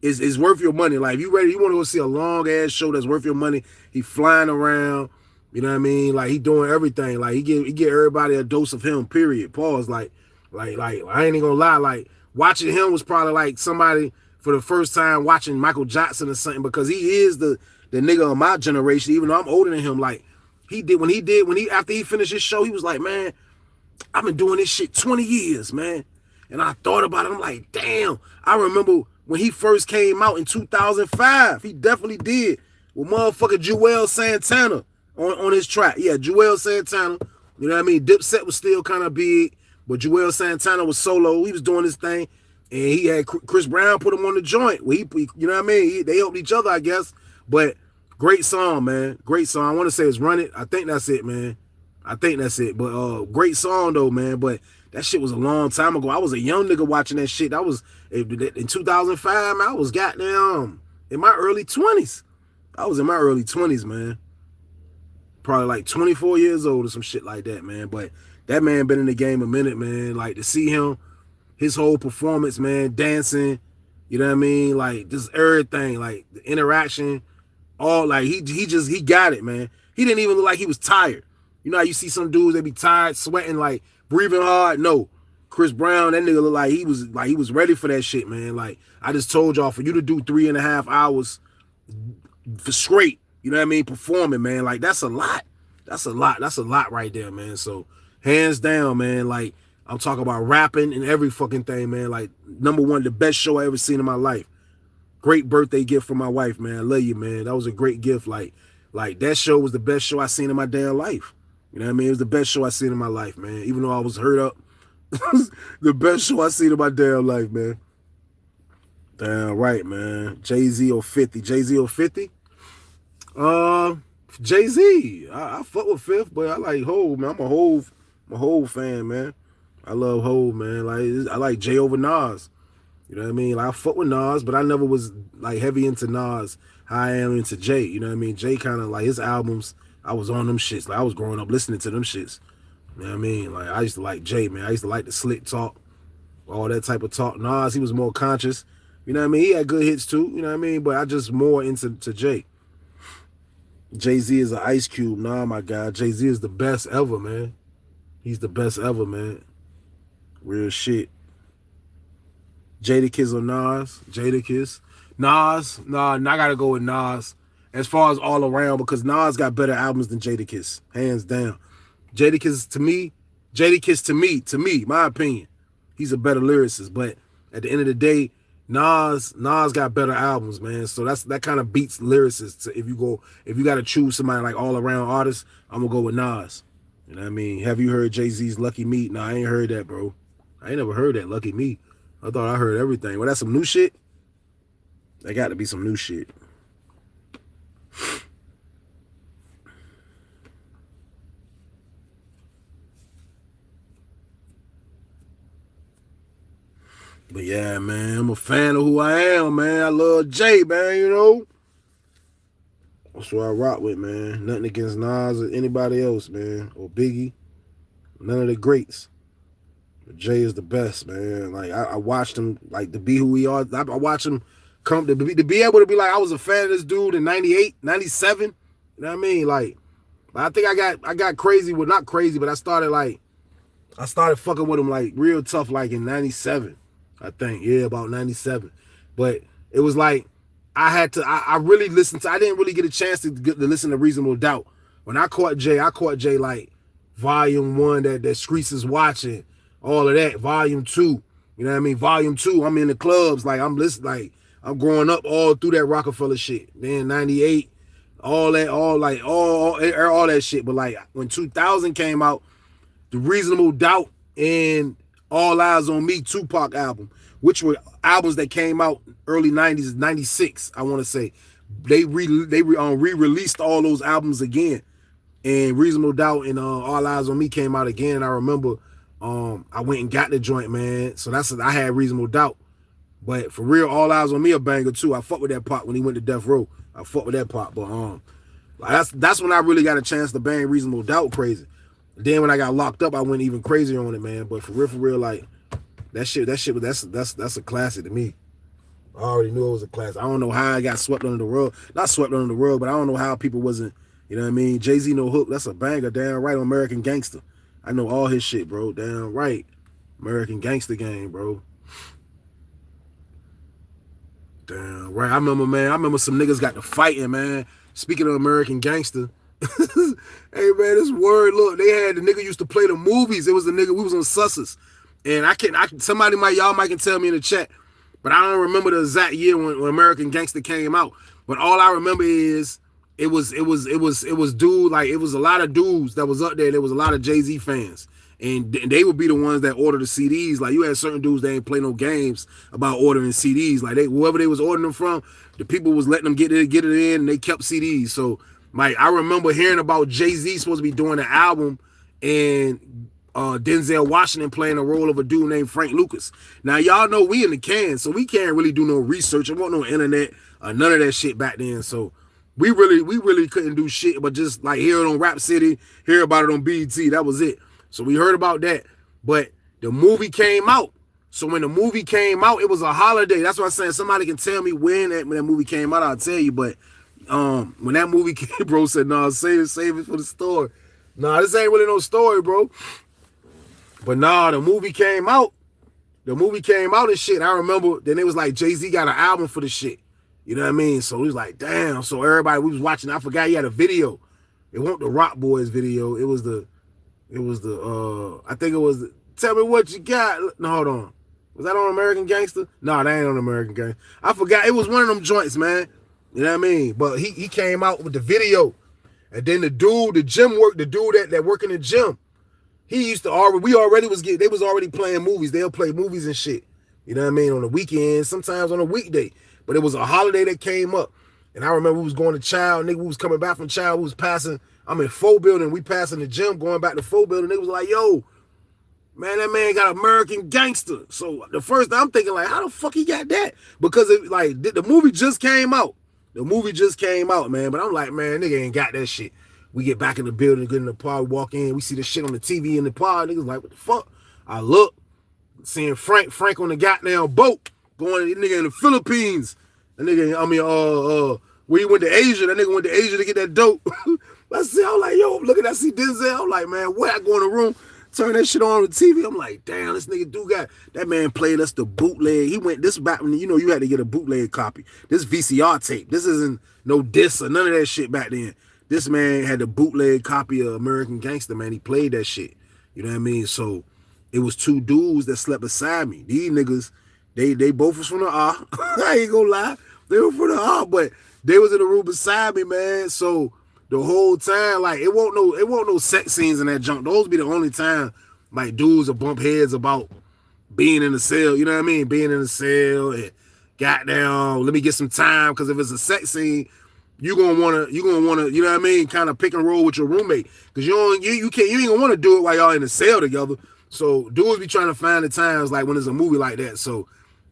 is worth your money. Like, if you ready, you want to go see a long ass show that's worth your money. He flying around, you know what I mean? Like, he doing everything. Like, he get everybody a dose of him. Period. Pause. Like I ain't even gonna lie. Like, watching him was probably like somebody for the first time watching Michael Jackson or something, because he is the nigga of my generation. Even though I'm older than him, like, after he finished his show, he was like, man, I've been doing this shit 20 years, man. And I thought about it. I'm like, damn. I remember when he first came out in 2005. He definitely did. With motherfucker Joel Santana on his track. Yeah, Joel Santana. You know what I mean? Dipset was still kind of big, but Joel Santana was solo. He was doing his thing. And he had Chris Brown put him on the joint. Well, you know what I mean? They helped each other, I guess. But great song, man. Great song. I want to say it's Run It. I think that's it, man. I think that's it. But great song, though, man. But that shit was a long time ago. I was a young nigga watching that shit. That was in 2005, man. I was goddamn in my early 20s. I was in my early 20s, man. Probably like 24 years old or some shit like that, man. But that man been in the game a minute, man. Like, to see him, his whole performance, man, dancing, you know what I mean? Like, just everything, like the interaction, all, like, he got it, man. He didn't even look like he was tired. You know how you see some dudes, they be tired, sweating, like breathing hard? No. Chris Brown, that nigga look like he was ready for that shit, man. Like, I just told y'all, for you to do 3.5 hours for straight, you know what I mean, performing, man, like, that's a lot. That's a lot right there, man. So, hands down, man, like, I'm talking about rapping and every fucking thing, man. Like, #1, the best show I ever seen in my life. Great birthday gift from my wife, man. I love you, man. That was a great gift. Like that show was the best show I seen in my damn life. You know what I mean? It was the best show I seen in my life, man. Even though I was hurt up, the best show I seen in my damn life, man. Damn right, man. Jay-Z or 50. Jay-Z or 50? Jay-Z. I fuck with Fifth, but I like Hov, man. I'm a Hov fan, man. I love Hov, man. Like, I like Jay over Nas. You know what I mean? Like, I fuck with Nas, but I never was like heavy into Nas how I am into Jay. You know what I mean? Jay kind of like his albums, I was on them shits. Like, I was growing up listening to them shits. You know what I mean? Like, I used to like Jay, man. I used to like the slick talk, all that type of talk. Nas, he was more conscious. You know what I mean? He had good hits too. You know what I mean? But I just more into Jay. Jay-Z is an Ice Cube. Nah, my God. Jay-Z is the best ever, man. He's the best ever, man. Real shit. Jadakiss or Nas? Jadakiss. Nas. Nah, I gotta go with Nas. As far as all around, because Nas got better albums than Jadakiss. Hands down. Jadakiss to me, my opinion, he's a better lyricist. But at the end of the day, Nas got better albums, man. So that kind of beats lyricists. If you got to choose somebody like all around artist, I'm gonna go with Nas. You know what I mean? Have you heard Jay-Z's Lucky Me? Nah, I ain't heard that, bro. I ain't never heard that, Lucky Me. I thought I heard everything. Well, that's some new shit? That got to be some new shit. But yeah, man, I'm a fan of who I am, man. I love Jay, man, you know? That's what I rock with, man. Nothing against Nas or anybody else, man. Or Biggie. None of the greats. But Jay is the best, man. Like, I watched him, like, to be who he are. I watched him come to be able to be like, I was a fan of this dude in 98, 97. You know what I mean? Like, I think I got crazy. Well, not crazy, but I started, like, I started fucking with them like real tough, like in '97, I think. Yeah, about '97. But it was like I had to. I really listened to. I didn't really get a chance to listen to Reasonable Doubt. When I caught Jay like Volume 1 that Screets is watching, all of that. Volume 2, you know what I mean? Volume 2, I'm in the clubs, like I'm listening, like I'm growing up all through that Rockefeller shit. Then '98, all that, all that shit. But like when 2000 came out, the Reasonable Doubt and All Eyes on Me Tupac album, which were albums that came out early '90s, '96, I want to say. They re-released all those albums again, and Reasonable Doubt and All Eyes on Me came out again. And I remember I went and got the joint, man. So I had Reasonable Doubt. But for real, All Eyes on Me a banger too. I fuck with that part when he went to Death Row. I fuck with that part. But that's when I really got a chance to bang Reasonable Doubt crazy. Then when I got locked up, I went even crazier on it, man. But for real, like that's a classic to me. I already knew it was a classic. I don't know how I got swept under the rug. Not swept under the rug, but I don't know how people wasn't, you know what I mean? Jay-Z No Hook, that's a banger, damn right, on American Gangster. I know all his shit, bro. Damn right. American Gangster Game, bro. Damn right. I remember some niggas got to fighting, man. Speaking of American Gangster. Hey man, this word, look, they had the nigga used to play the movies. It was the nigga, we was on Susses. And y'all might can tell me in the chat, but I don't remember the exact year when American Gangster came out. But all I remember is it was dude, like it was a lot of dudes that was up there. There was a lot of Jay-Z fans. And they would be the ones that order the CDs. Like you had certain dudes that ain't play no games about ordering CDs. Like whoever they was ordering them from, the people was letting them get it in, and they kept CDs. So like I remember hearing about Jay-Z supposed to be doing an album, and Denzel Washington playing the role of a dude named Frank Lucas. Now y'all know we in the can, so we can't really do no research. There wasn't no internet or none of that shit back then. So we really couldn't do shit but just like hear it on Rap City, hear about it on BET. That was it. So we heard about that. But the movie came out. So when the movie came out, it was a holiday. That's what I'm saying. Somebody can tell me when that movie came out, I'll tell you. But when that movie came, bro said, nah, save it for the story. Nah, this ain't really no story, bro. But nah, the movie came out. The movie came out and shit. I remember then it was like Jay-Z got an album for the shit. You know what I mean? So it was like, damn. So everybody, we was watching. I forgot he had a video. It wasn't the Rock Boys video. It was the I think it was Tell Me What You Got. No, hold on. Was that on American Gangster? No, that ain't on American Gangster. I forgot. It was one of them joints, man. You know what I mean? But he came out with the video. And then the dude, the dude that work in the gym, he used to they was already playing movies. They'll play movies and shit. You know what I mean? On the weekend, sometimes on a weekday. But it was a holiday that came up. And I remember we was going to Child, nigga, we was coming back from Child, we was passing, I'm in 4 building, we passing the gym, going back to 4 building, nigga was like, yo, man, that man got American Gangster. So the first time I'm thinking like, how the fuck he got that? Because the movie just came out. The movie just came out, man. But I'm like, man, nigga ain't got that shit. We get back in the building, get in the pod, walk in, we see the shit on the TV in the pod. Niggas like, what the fuck? I look, seeing Frank on the goddamn boat, going to the nigga in the Philippines. That nigga, where he went to Asia, that nigga went to Asia to get that dope. I see, I'm like, yo, look at that, I see Denzel. I'm like, man, where I go in the room, turn that shit on the TV. I'm like, damn, this nigga that man played us the bootleg. He went this back when, you had to get a bootleg copy. This VCR tape. This isn't no disc or none of that shit back then. This man had the bootleg copy of American Gangster, man. He played that shit. You know what I mean? So it was 2 dudes that slept beside me. These niggas, they both was from the R. I ain't gonna lie. They were from the R, but they was in the room beside me, man. So the whole time, like, it won't no sex scenes in that junk. Those be the only time, like, dudes will bump heads about being in the cell. You know what I mean? Being in the cell and goddamn, let me get some time. Because if it's a sex scene, you gonna wanna, you know what I mean? Kind of pick and roll with your roommate. Because you ain't gonna want to do it while y'all in the cell together. So dudes be trying to find the times like when there's a movie like that. So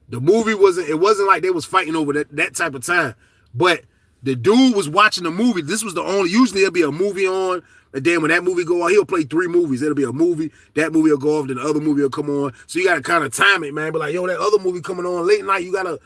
the movie wasn't like they was fighting over that type of time. But the dude was watching the movie. This was usually there'll be a movie on, and then when that movie go on, he'll play 3 movies. It'll be a movie, that movie will go off, then the other movie will come on. So you gotta kind of time it, man. But like, yo, that other movie coming on late night, you gotta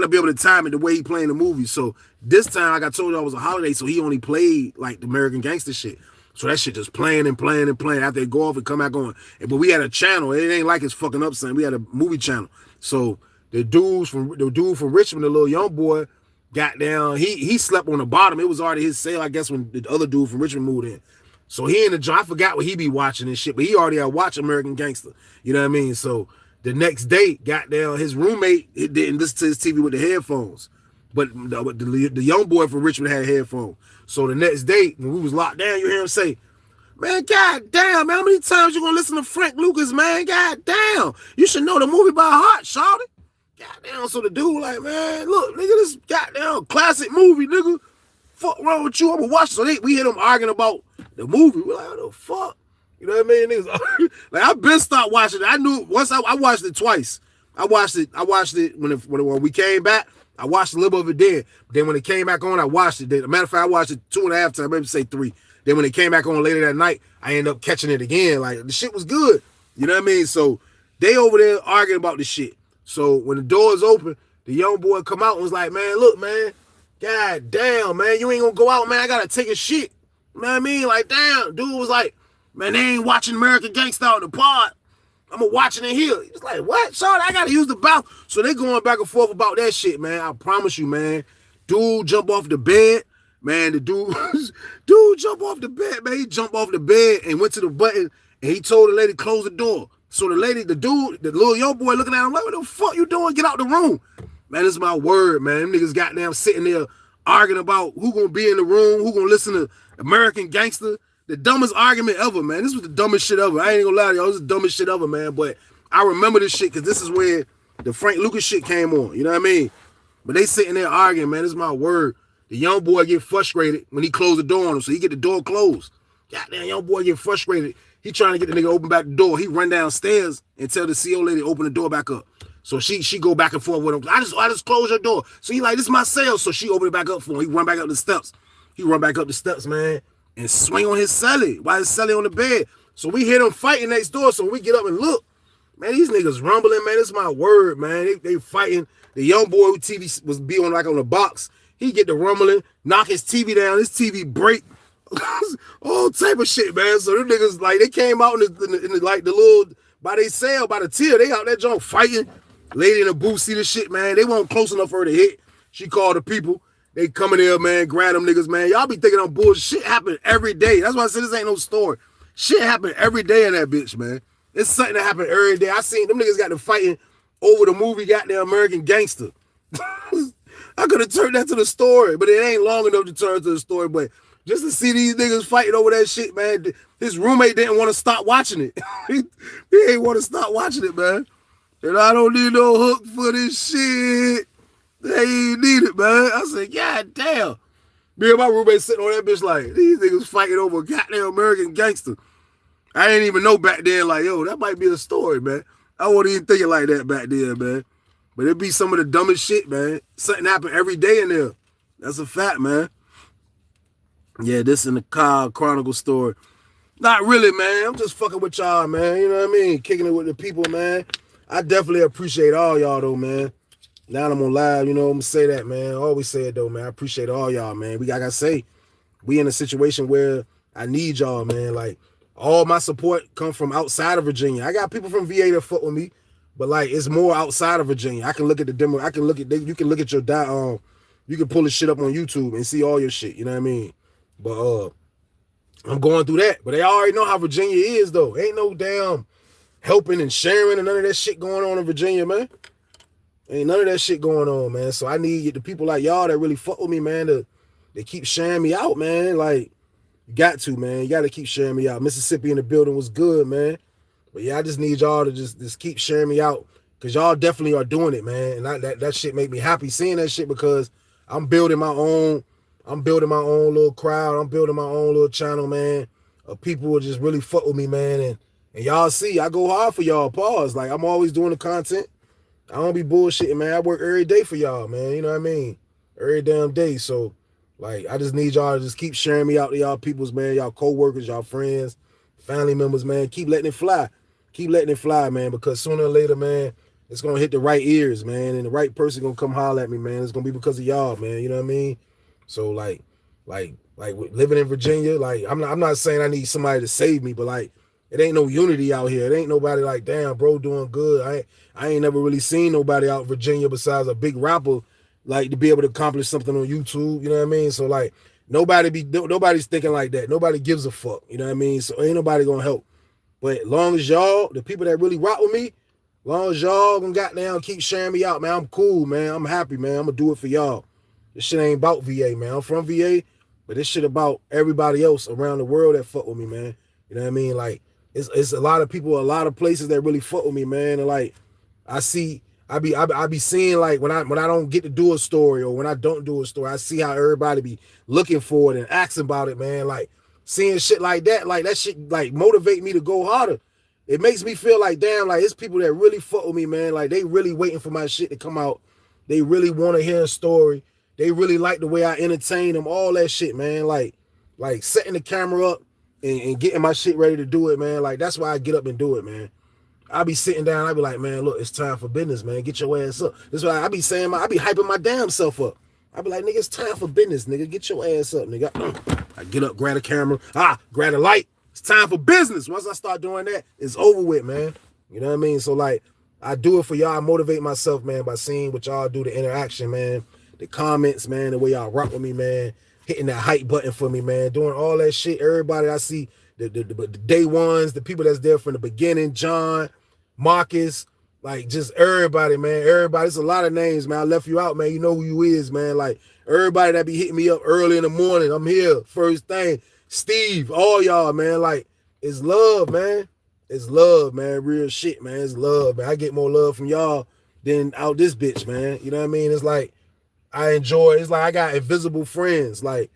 be able to time it the way he playing the movie. So this time, like I told you, it was a holiday, so he only played like the American Gangster shit. So that shit just playing and playing and playing. After they go off and come back on. But we had a channel. It ain't like it's fucking up something. We had a movie channel. So the dude from Richmond, the little young boy, got down. He slept on the bottom. It was already his sale, I guess, when the other dude from Richmond moved in. So he in the joint, I forgot what he be watching and shit, but he already had watched American Gangster. You know what I mean? So the next day, got down, his roommate, it didn't listen to his TV with the headphones. But the young boy from Richmond had headphones. So the next day, when we was locked down, you hear him say, man, god damn, man, how many times you gonna listen to Frank Lucas, man? God damn. You should know the movie by heart, shawty. Goddamn, so the dude like, man, look, nigga, this goddamn classic movie, nigga. Fuck wrong with you? I'm gonna watch it. So we hear them arguing about the movie. We're like, what the fuck? You know what I mean? Niggas, like, I've been stopped watching it. I knew once I watched it twice. I watched it when we came back. I watched a little bit of it then. But then when it came back on, I watched it. As a matter of fact, I watched it 2.5 times, maybe say 3. Then when it came back on later that night, I ended up catching it again. Like, the shit was good. You know what I mean? So they over there arguing about the shit. So when the doors open, the young boy come out and was like, man, look, man, god damn, man, you ain't gonna go out, man. I gotta take a shit. You know what I mean? Like, damn. Dude was like, man, they ain't watching American Gangster on the pod. I'm gonna watch it in here. He was like, what? Sorry, I gotta use the bathroom. So they going back and forth about that shit, man. I promise you, man. Dude jump off the bed. Man, the dude jump off the bed, man. He jumped off the bed and went to the button and he told the lady, close the door. So the little young boy looking at him like, what the fuck you doing? Get out the room. Man, this is my word, man. Them niggas goddamn sitting there arguing about who gonna be in the room, who gonna listen to American Gangster. The dumbest argument ever, man. This was the dumbest shit ever. I ain't gonna lie to y'all. This is the dumbest shit ever, man. But I remember this shit because this is where the Frank Lucas shit came on. You know what I mean? But they sitting there arguing, man. This is my word. The young boy get frustrated when he closed the door on him. So he get the door closed. Goddamn, young boy get frustrated. He trying to get the nigga open back the door. He run downstairs and tell the CO lady to open the door back up. So she go back and forth with him. I just closed your door. So he like, this is my cell. So she opened it back up for him. He run back up the steps. He run back up the steps, man, and swing on his celly while his celly on the bed. So we hear them fighting next door. So we get up and look. Man, these niggas rumbling, man. This is my word, man. They fighting. The young boy who TV was be on like on the box. He get the rumbling, knock his TV down. His TV break. All type of shit, man. So them niggas, like, they came out in the like the little, by they cell, by the tier. They out there junk fighting. Lady in the booth see the shit, man. They weren't close enough for her to hit. She called the people. They coming there, man, grab them niggas, man. Y'all be thinking on bullshit. Shit happen every day. That's why I said this ain't no story. Shit happen every day in that bitch, man. It's something that happen every day. I seen them niggas got to fighting over the movie goddamn American Gangster. I could have turned that to the story, but it ain't long enough to turn to the story. But just to see these niggas fighting over that shit, man, his roommate didn't want to stop watching it. he ain't want to stop watching it, man. And I don't need no hook for this shit. They ain't need it, man. I said, god damn. Me and my roommate sitting on that bitch like, these niggas fighting over goddamn American Gangster. I didn't even know back then, like, yo, that might be a story, man. I wasn't even thinking like that back then, man. But it be some of the dumbest shit, man. Something happen every day in there. That's a fact, man. Yeah, this in the Kyle Chronicle story. Not really, man. I'm just fucking with y'all, man. You know what I mean? Kicking it with the people, man. I definitely appreciate all y'all, though, man. Now I'm on live, you know, I'm gonna say that, man. I always say it, though, man. I appreciate all y'all, man. I gotta say, we in a situation where I need y'all, man. Like, all my support come from outside of Virginia. I got people from VA that fuck with me, but like, it's more outside of Virginia. I can look at the demo. You can look at your you can pull this shit up on YouTube and see all your shit. You know what I mean? But I'm going through that. But they already know how Virginia is, though. Ain't no damn helping and sharing and none of that shit going on in Virginia, man. Ain't none of that shit going on, man. So I need the people like y'all that really fuck with me, man, to keep sharing me out, man. Like, you got to, man. You got to keep sharing me out. Mississippi in the building was good, man. But yeah, I just need y'all to just keep sharing me out, because y'all definitely are doing it, man. And that shit make me happy seeing that shit, because I'm building my own little crowd. I'm building my own little channel, man, of people who just really fuck with me, man. And y'all see, I go hard for y'all. Pause. Like, I'm always doing the content. I don't be bullshitting, man. I work every day for y'all, man. You know what I mean? Every damn day. So, like, I just need y'all to just keep sharing me out to y'all peoples, man. Y'all co-workers, y'all friends, family members, man. Keep letting it fly. Keep letting it fly, man, because sooner or later, man, it's going to hit the right ears, man, and the right person going to come holler at me, man. It's going to be because of y'all, man. You know what I mean? So, like Like living in Virginia, like I'm not saying I need somebody to save me, but like it ain't no unity out here. It ain't nobody like, damn, bro, doing good. I ain't never really seen nobody out in Virginia besides a big rapper, like to be able to accomplish something on YouTube. You know what I mean? So like nobody's thinking like that. Nobody gives a fuck. You know what I mean? So ain't nobody gonna help. But long as y'all, the people that really rock with me, long as y'all gonna goddamn keep sharing me out, man, I'm cool, man. I'm happy, man. I'm gonna do it for y'all. This shit ain't about VA, man. I'm from VA, but this shit about everybody else around the world that fuck with me, man. You know what I mean? Like, it's a lot of people, a lot of places that really fuck with me, man. And like, I be seeing like when I don't get to do a story or when I don't do a story, I see how everybody be looking for it and asking about it, man. Like seeing shit like that shit like motivate me to go harder. It makes me feel like damn, like it's people that really fuck with me, man. Like they really waiting for my shit to come out. They really want to hear a story. They really like the way I entertain them, all that shit, man. Like setting the camera up and getting my shit ready to do it, man. Like that's why I get up and do it, man. I be sitting down, I be like, man, look, it's time for business, man. Get your ass up. That's why I be saying, I be hyping my damn self up. I be like, nigga, it's time for business, nigga. Get your ass up, nigga. I get up, grab a camera, grab a light. It's time for business. Once I start doing that, it's over with, man. You know what I mean? So like, I do it for y'all. I motivate myself, man, by seeing what y'all do, the interaction, man, the comments, man, the way y'all rock with me, man, hitting that hype button for me, man, doing all that shit. Everybody I see, the day ones, the people that's there from the beginning, John, Marcus, like just everybody, man. Everybody, it's a lot of names, man. I left you out, man. You know who you is, man. Like everybody that be hitting me up early in the morning. I'm here, first thing. Steve, all y'all, man. Like it's love, man. It's love, man. Real shit, man. It's love, man. I get more love from y'all than out this bitch, man. You know what I mean? It's like I enjoy. It's like I got invisible friends, like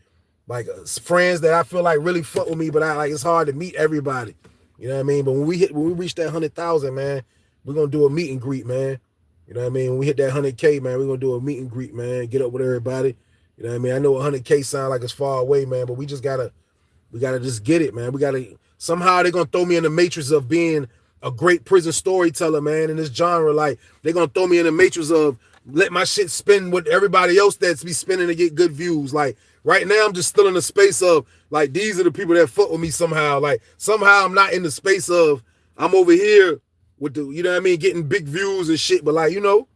friends that I feel like really fuck with me, but I like it's hard to meet everybody. You know what I mean? But when we reach that 100,000, man, we're gonna do a meet and greet, man. You know what I mean? When we hit that 100K, man, we're gonna do a meet and greet, man. Get up with everybody. You know what I mean? I know 100K sound like it's far away, man, but we gotta just get it, man. We gotta somehow they're gonna throw me in the matrix of being a great prison storyteller, man, in this genre. Like they're gonna throw me in the matrix of let my shit spin with everybody else that's be spinning to get good views. Like right now, I'm just still in the space of like these are the people that fuck with me somehow. Like somehow I'm not in the space of I'm over here with the, you know what I mean, getting big views and shit. But like, you know,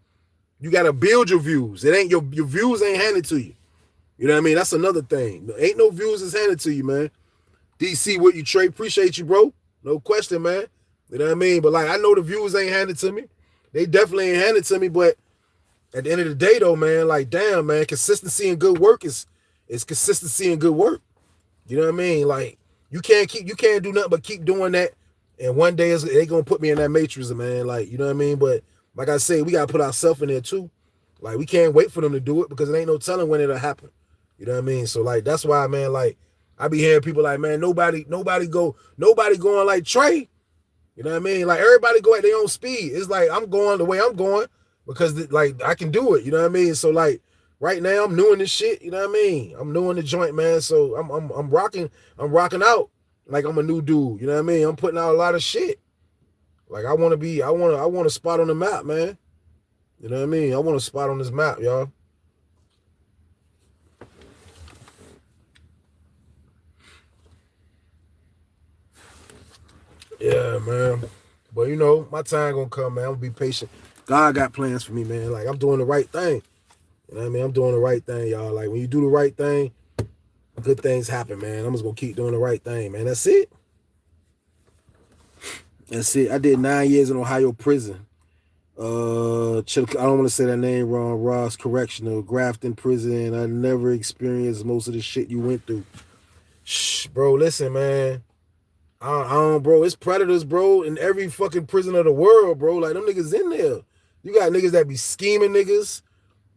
you gotta build your views. It ain't your views ain't handed to you. You know what I mean? That's another thing. Ain't no views is handed to you, man. DC, what you trade? Appreciate you, bro. No question, man. You know what I mean? But like, I know the views ain't handed to me. They definitely ain't handed to me. But at the end of the day, though, man, like, damn, man, consistency and good work is consistency and good work. You know what I mean? Like, you can't do nothing but keep doing that. And one day they gonna put me in that matrix, man. Like, you know what I mean? But like I say, we gotta put ourselves in there too. Like, we can't wait for them to do it because it ain't no telling when it'll happen. You know what I mean? So like, that's why, man, like, I be hearing people like, man, nobody going like Trey. You know what I mean? Like everybody go at their own speed. It's like I'm going the way I'm going because like I can do it. You know what I mean? So like right now I'm doing this shit. You know what I mean? I'm doing the joint, man. So I'm rocking out like I'm a new dude. You know what I mean? I'm putting out a lot of shit. Like I want a spot on the map, man. You know what I mean? I want a spot on this map, y'all. Yeah, man. But you know, my time gonna come, man. I'm gonna be patient. God got plans for me, man. Like I'm doing the right thing. You know what I mean? I'm doing the right thing, y'all. Like when you do the right thing, good things happen, man. I'm just gonna keep doing the right thing, man. That's it. That's it. I did 9 years in Ohio prison. I don't want to say that name wrong. Ross Correctional, Grafton Prison. I never experienced most of the shit you went through. Shh, bro. Listen, man. I don't, bro. It's predators, bro, in every fucking prison of the world, bro. Like them niggas in there. You got niggas that be scheming niggas.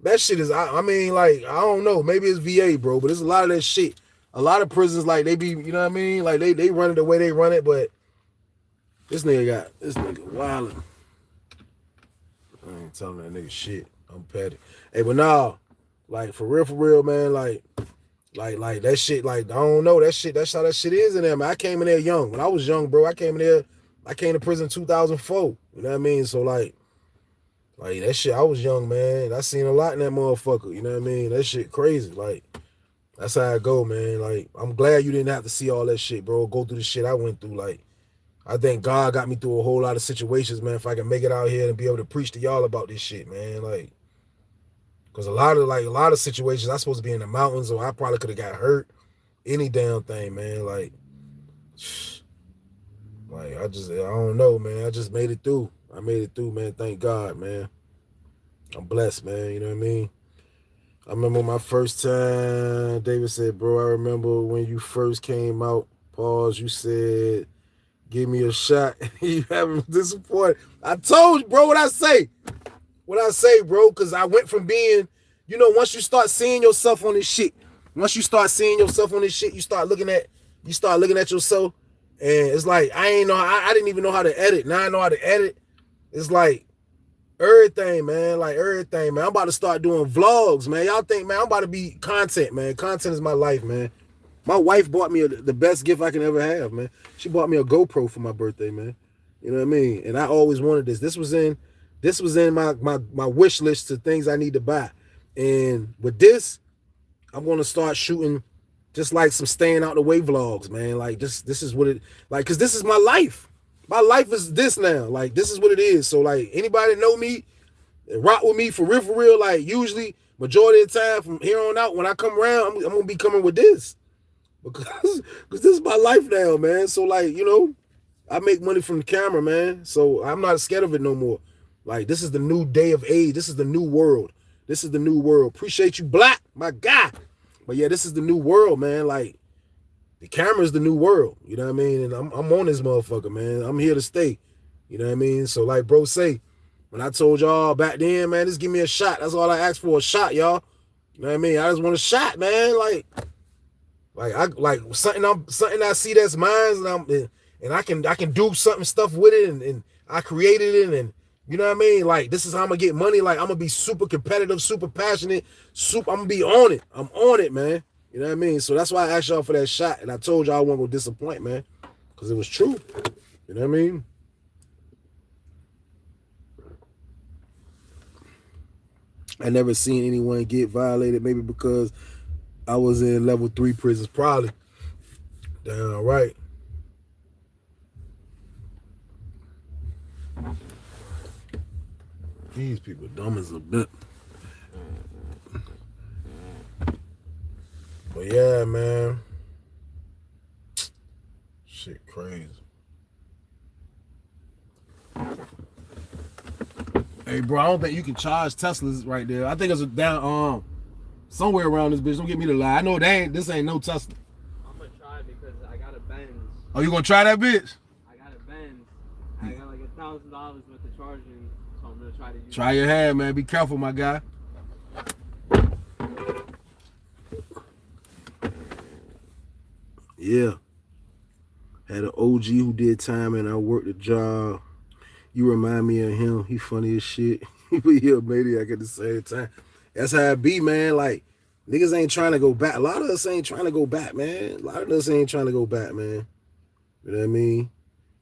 That shit is, I mean, like, I don't know. Maybe it's VA, bro, but there's a lot of that shit. A lot of prisons, like, they be, you know what I mean? Like, they run it the way they run it, but this nigga wildin'. I ain't telling that nigga shit. I'm petty. Hey, but nah, like, for real, man, like that shit, like, I don't know, that's how that shit is in there, man. I came in there young. When I was young, bro, I came to prison in 2004. You know what I mean? So, like that shit, I was young, man. I seen a lot in that motherfucker. You know what I mean? That shit crazy. Like, That's how I go, man. Like, I'm glad you didn't have to see all that shit, bro. Go through the shit I went through. Like, I think God got me through a whole lot of situations, man. If I can make it out here and be able to preach to y'all about this shit, man. Like, because a lot of situations I supposed to be in the mountains, or I probably could have got hurt. Any damn thing, man. Like I don't know, man. I just made it through. I made it through, man. Thank God, man. I'm blessed, man. You know what I mean? I remember my first time, David said, bro, I remember when you first came out, pause, you said, give me a shot. You haven't disappointed. I told you, bro, what I say. What I say, bro, because I went from being, once you start seeing yourself on this shit, you start looking at yourself, and it's like, I didn't even know how to edit. Now I know how to edit. It's like, everything, man. Like, everything, man. I'm about to start doing vlogs, man. Y'all think, man, I'm about to be content, man. Content is my life, man. My wife bought me the best gift I can ever have, man. She bought me a GoPro for my birthday, man. You know what I mean? And I always wanted this. This was in my wish list of things I need to buy. And with this, I'm gonna start shooting just like some staying out the way vlogs, man. Like, this is what it, like, cause this is my life. My life is this now. Like, this is what it is. So, like, anybody that know me, rock with me for real, like, usually majority of the time from here on out, when I come around, I'm gonna be coming with this. Because this is my life now, man. So, like, I make money from the camera, man. So I'm not scared of it no more. Like, this is the new day of age. This is the new world. This is the new world. Appreciate you, Black, my guy. But yeah, this is the new world, man. Like, the camera is the new world. You know what I mean? And I'm on this motherfucker, man. I'm here to stay. You know what I mean? So, like bro say, when I told y'all back then, man, just give me a shot. That's all I asked for, a shot, y'all. You know what I mean? I just want a shot, man. Like something I see that's mine, and I can do stuff with it, and I created it, and you know what I mean? Like, this is how I'm gonna get money. Like, I'm gonna be super competitive, super passionate, I'm gonna be on it. I'm on it, man. You know what I mean? So that's why I asked y'all for that shot, and I told y'all I wasn't gonna disappoint, man, because it was true. You know what I mean? I never seen anyone get violated, maybe because I was in level 3 prisons, probably. Damn right. These people dumb as a bit. But yeah, man. Shit crazy. Hey, bro, I don't think you can charge Teslas right there. I think it's down somewhere around this bitch. Don't get me to lie. I know this ain't no Tesla. I'm gonna try because I got a Benz. Oh, you gonna try that bitch? I got a Benz. I got like $1,000 worth of charging, so I'm gonna try to use. Try your hand, man. Be careful, my guy. Yeah. Had an OG who did time and I worked a job. You remind me of him. He funny as shit. But he a maniac at the same time. That's how it be, man. Like, niggas ain't trying to go back. A lot of us ain't trying to go back, man. A lot of us ain't trying to go back, man. You know what I mean?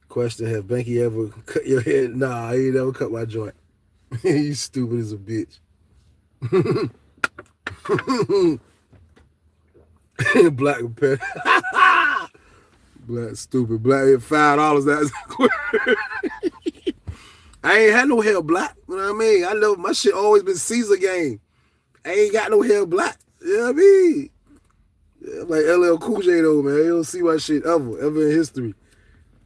Question, have Banky ever cut your head? Nah, he ain't never cut my joint. You stupid as a bitch. Black pet. Black stupid. Black $5. That's I ain't had no hair black. You know what I mean? I know my shit always been Caesar game. I ain't got no hair black. You know what I mean? Yeah, like LL Cool J though, man. You don't see my shit ever in history.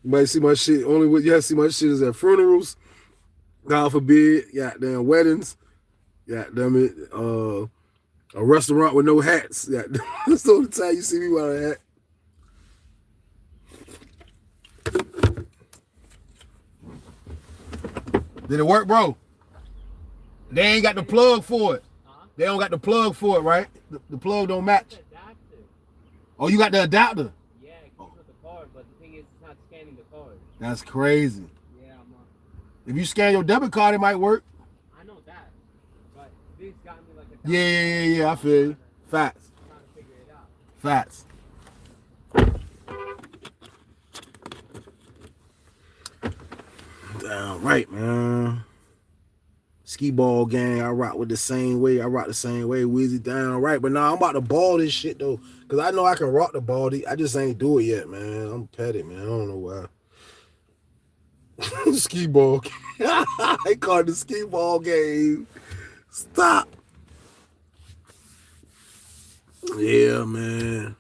You might see my shit, only what you have to see my shit is at funerals, God forbid, goddamn weddings, goddamn it, a restaurant with no hats. That's the only time you see me without a hat. Did it work, bro? They ain't got the plug for it. Huh? They don't got the plug for it, right? The plug don't match. Oh, you got the adapter? Yeah, it comes with the card, but the thing is, it's not scanning the card. That's crazy. Yeah, if you scan your debit card, it might work. I know that, but this got me like a... Yeah, I feel you. Facts. Trying to figure it out. Facts. Damn right, man. Ski ball gang, I rock with the same way. I rock the same way. Wheezy down right. But nah, I'm about to ball this shit though. Cause I know I can rock the baldy. I just ain't do it yet, man. I'm petty, man. I don't know why. Ski ball. I call it the ski ball game. Stop. Yeah, man.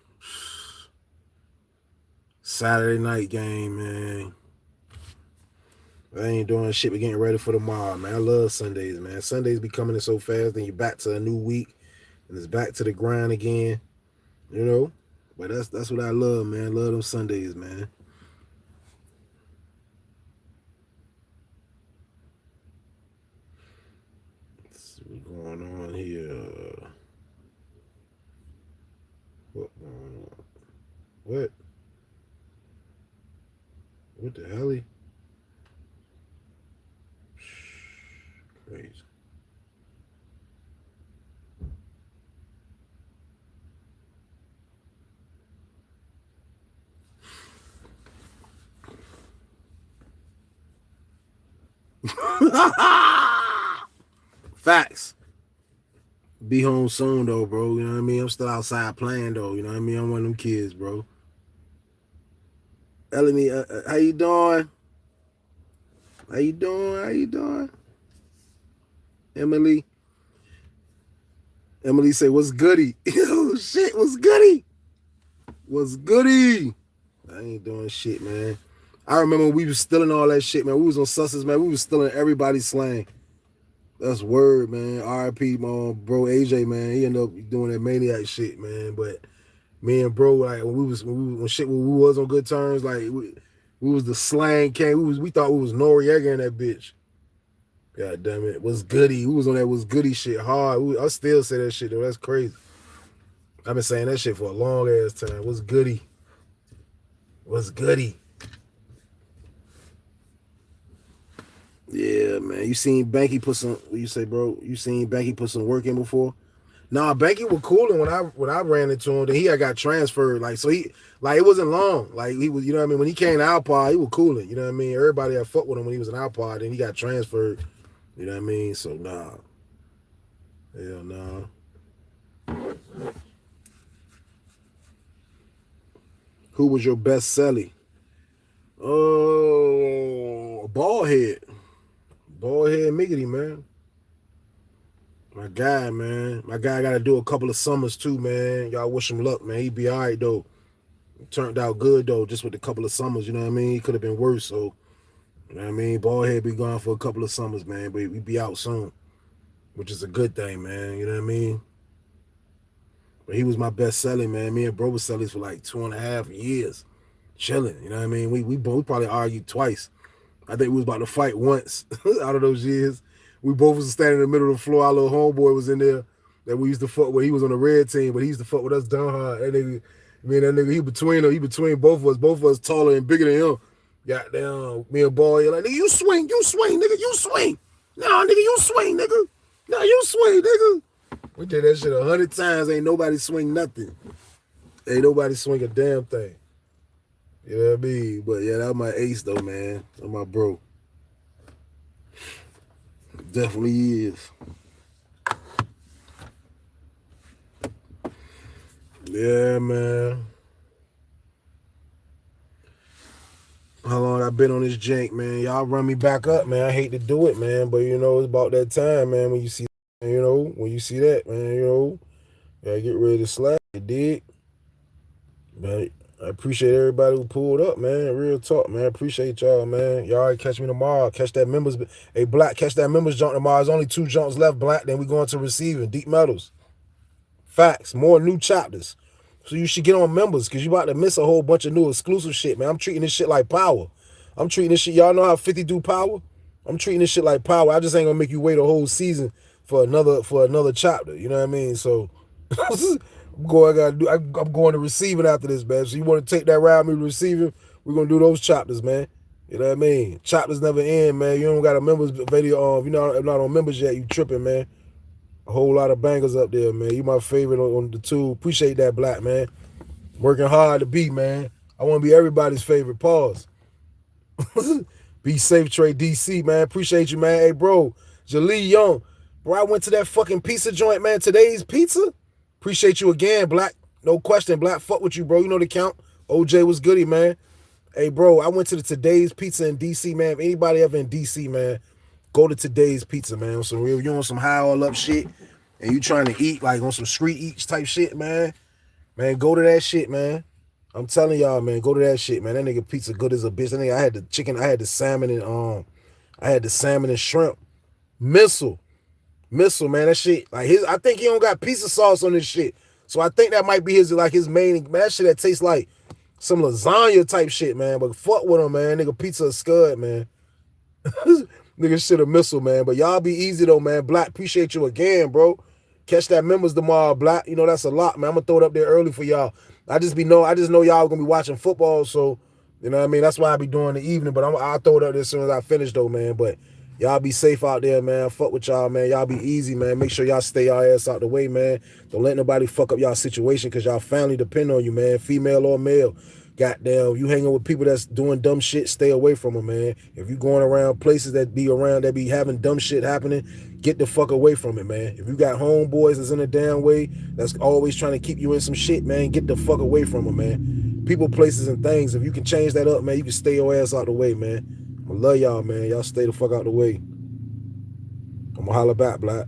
Saturday night game, man. I ain't doing shit but getting ready for tomorrow, man. I love Sundays, man. Sundays be coming in so fast, then you're back to a new week, and it's back to the grind again, you know? But that's what I love, man. I love them Sundays, man. Let's see what's going on here. What going on? What? What the hell? Crazy. Facts. Be home soon though, bro. You know what I mean? I'm still outside playing though. You know what I mean? I'm one of them kids, bro. Ellie, how you doing? How you doing? How you doing? Emily. Emily say, "What's goody?" Oh shit, what's goody? What's goody? I ain't doing shit, man. I remember we was stealing all that shit, man. We was on Sussex, man. We was stealing everybody's slang. That's word, man. R.I.P. my bro AJ, man. He ended up doing that maniac shit, man. But me and bro, like when we was on good terms, like we was the slang king. We thought we was Noriega in that bitch. God damn it. What's goody? We was on that was goody shit hard. I still say that shit though. That's crazy. I've been saying that shit for a long ass time. What's goody? What's goody? Yeah, man. You seen Banky put some? What you say, bro? You seen Banky put some work in before? Nah, Banky was cooling when I ran into him. Then he had got transferred. Like so he like it wasn't long. Like he was, you know what I mean. When he came to Alpod, he was cooling. You know what I mean. Everybody had fucked with him when he was in Alpod. Then he got transferred. You know what I mean. So nah, hell nah. Who was your best selling? Oh, bald head. Bald head Miggity, man. My guy, man. My guy got to do a couple of summers too, man. Y'all wish him luck, man. He be all right, though. Turned out good, though, just with a couple of summers, you know what I mean? He could have been worse, so, you know what I mean? Bald head be gone for a couple of summers, man, but we be out soon, which is a good thing, man. You know what I mean? But he was my best selling, man. Me and bro was selling for like 2.5 years, chilling, you know what I mean? We probably argued twice. I think we was about to fight once out of those years. We both was standing in the middle of the floor. Our little homeboy was in there that we used to fuck with. He was on the red team, but he used to fuck with us down hard. That nigga, that nigga, he between both of us. Both of us taller and bigger than him. Goddamn, me and boy, like, nigga, you swing, nigga, you swing. No, nigga, you swing, nigga. No, you swing, nigga. We did that shit 100 times. Ain't nobody swing nothing. Ain't nobody swing a damn thing. You know what I mean? But yeah, that was my ace though, man. That's my bro. Definitely is. Yeah, man. How long I been on this jank, man? Y'all run me back up, man. I hate to do it, man, but you know it's about that time, man. When you see, when you see that, man, gotta get ready to slide. You dig? But I appreciate everybody who pulled up, man. Real talk, man. Appreciate y'all, man. Y'all catch me tomorrow. Catch that members. Hey, Black, catch that members jump tomorrow. There's only 2 jumps left, Black. Then we going to receiving. Deep metals. Facts. More new chapters. So you should get on members because you about to miss a whole bunch of new exclusive shit, man. I'm treating this shit like power. I'm treating this shit. Y'all know how 50 do power? I'm treating this shit like power. I just ain't gonna make you wait a whole season for another chapter. You know what I mean? So I'm going to receiving after this, man. So you want to take that route, me to receiving? We're gonna do those chapters, man. You know what I mean? Chapters never end, man. You don't got a members video on. If you're not on members yet, you tripping, man. A whole lot of bangers up there, man. You my favorite on the two. Appreciate that, Black, man. Working hard to be, man. I want to be everybody's favorite. Pause. Be safe, Trey DC, man. Appreciate you, man. Hey, bro. Jalee Young. Bro, I went to that fucking pizza joint, man. Today's Pizza. Appreciate you again, Black. No question, Black. Fuck with you, bro. You know the count. OJ was goody, man. Hey, bro, I went to the Today's Pizza in DC, man. If anybody ever in DC, man, go to Today's Pizza, man. On some real, you on some high all up shit, and you trying to eat like on some street eats type shit, man. Man, go to that shit, man. I'm telling y'all, man, go to that shit, man. That nigga pizza good as a bitch. That nigga, I had the chicken, I had the salmon and shrimp. Missile, man. That shit, like I think he don't got pizza sauce on this shit. So I think that might be his main, man. That shit that tastes like some lasagna type shit, man. But fuck with him, man. Nigga, pizza is scud, man. Nigga shit a missile, man. But y'all be easy though, man. Black, appreciate you again, bro. Catch that members tomorrow, Black. You know that's a lot, man. I'm gonna throw it up there early for y'all. I just know y'all gonna be watching football, so you know what I mean. That's why I be doing the evening. But I'll throw it up there as soon as I finish though, man. But y'all be safe out there, man. Fuck with y'all, man. Y'all be easy, man. Make sure y'all stay y'all ass out the way, man. Don't let nobody fuck up y'all situation, cause y'all family depend on you, man. Female or male. Goddamn, you hanging with people that's doing dumb shit, stay away from them, man. If you going around places that be having dumb shit happening, get the fuck away from it, man. If you got homeboys that's in a damn way, that's always trying to keep you in some shit, man, get the fuck away from them, man. People, places, and things, if you can change that up, man, you can stay your ass out the way, man. I love y'all, man. Y'all stay the fuck out the way. I'm gonna holler back, Black.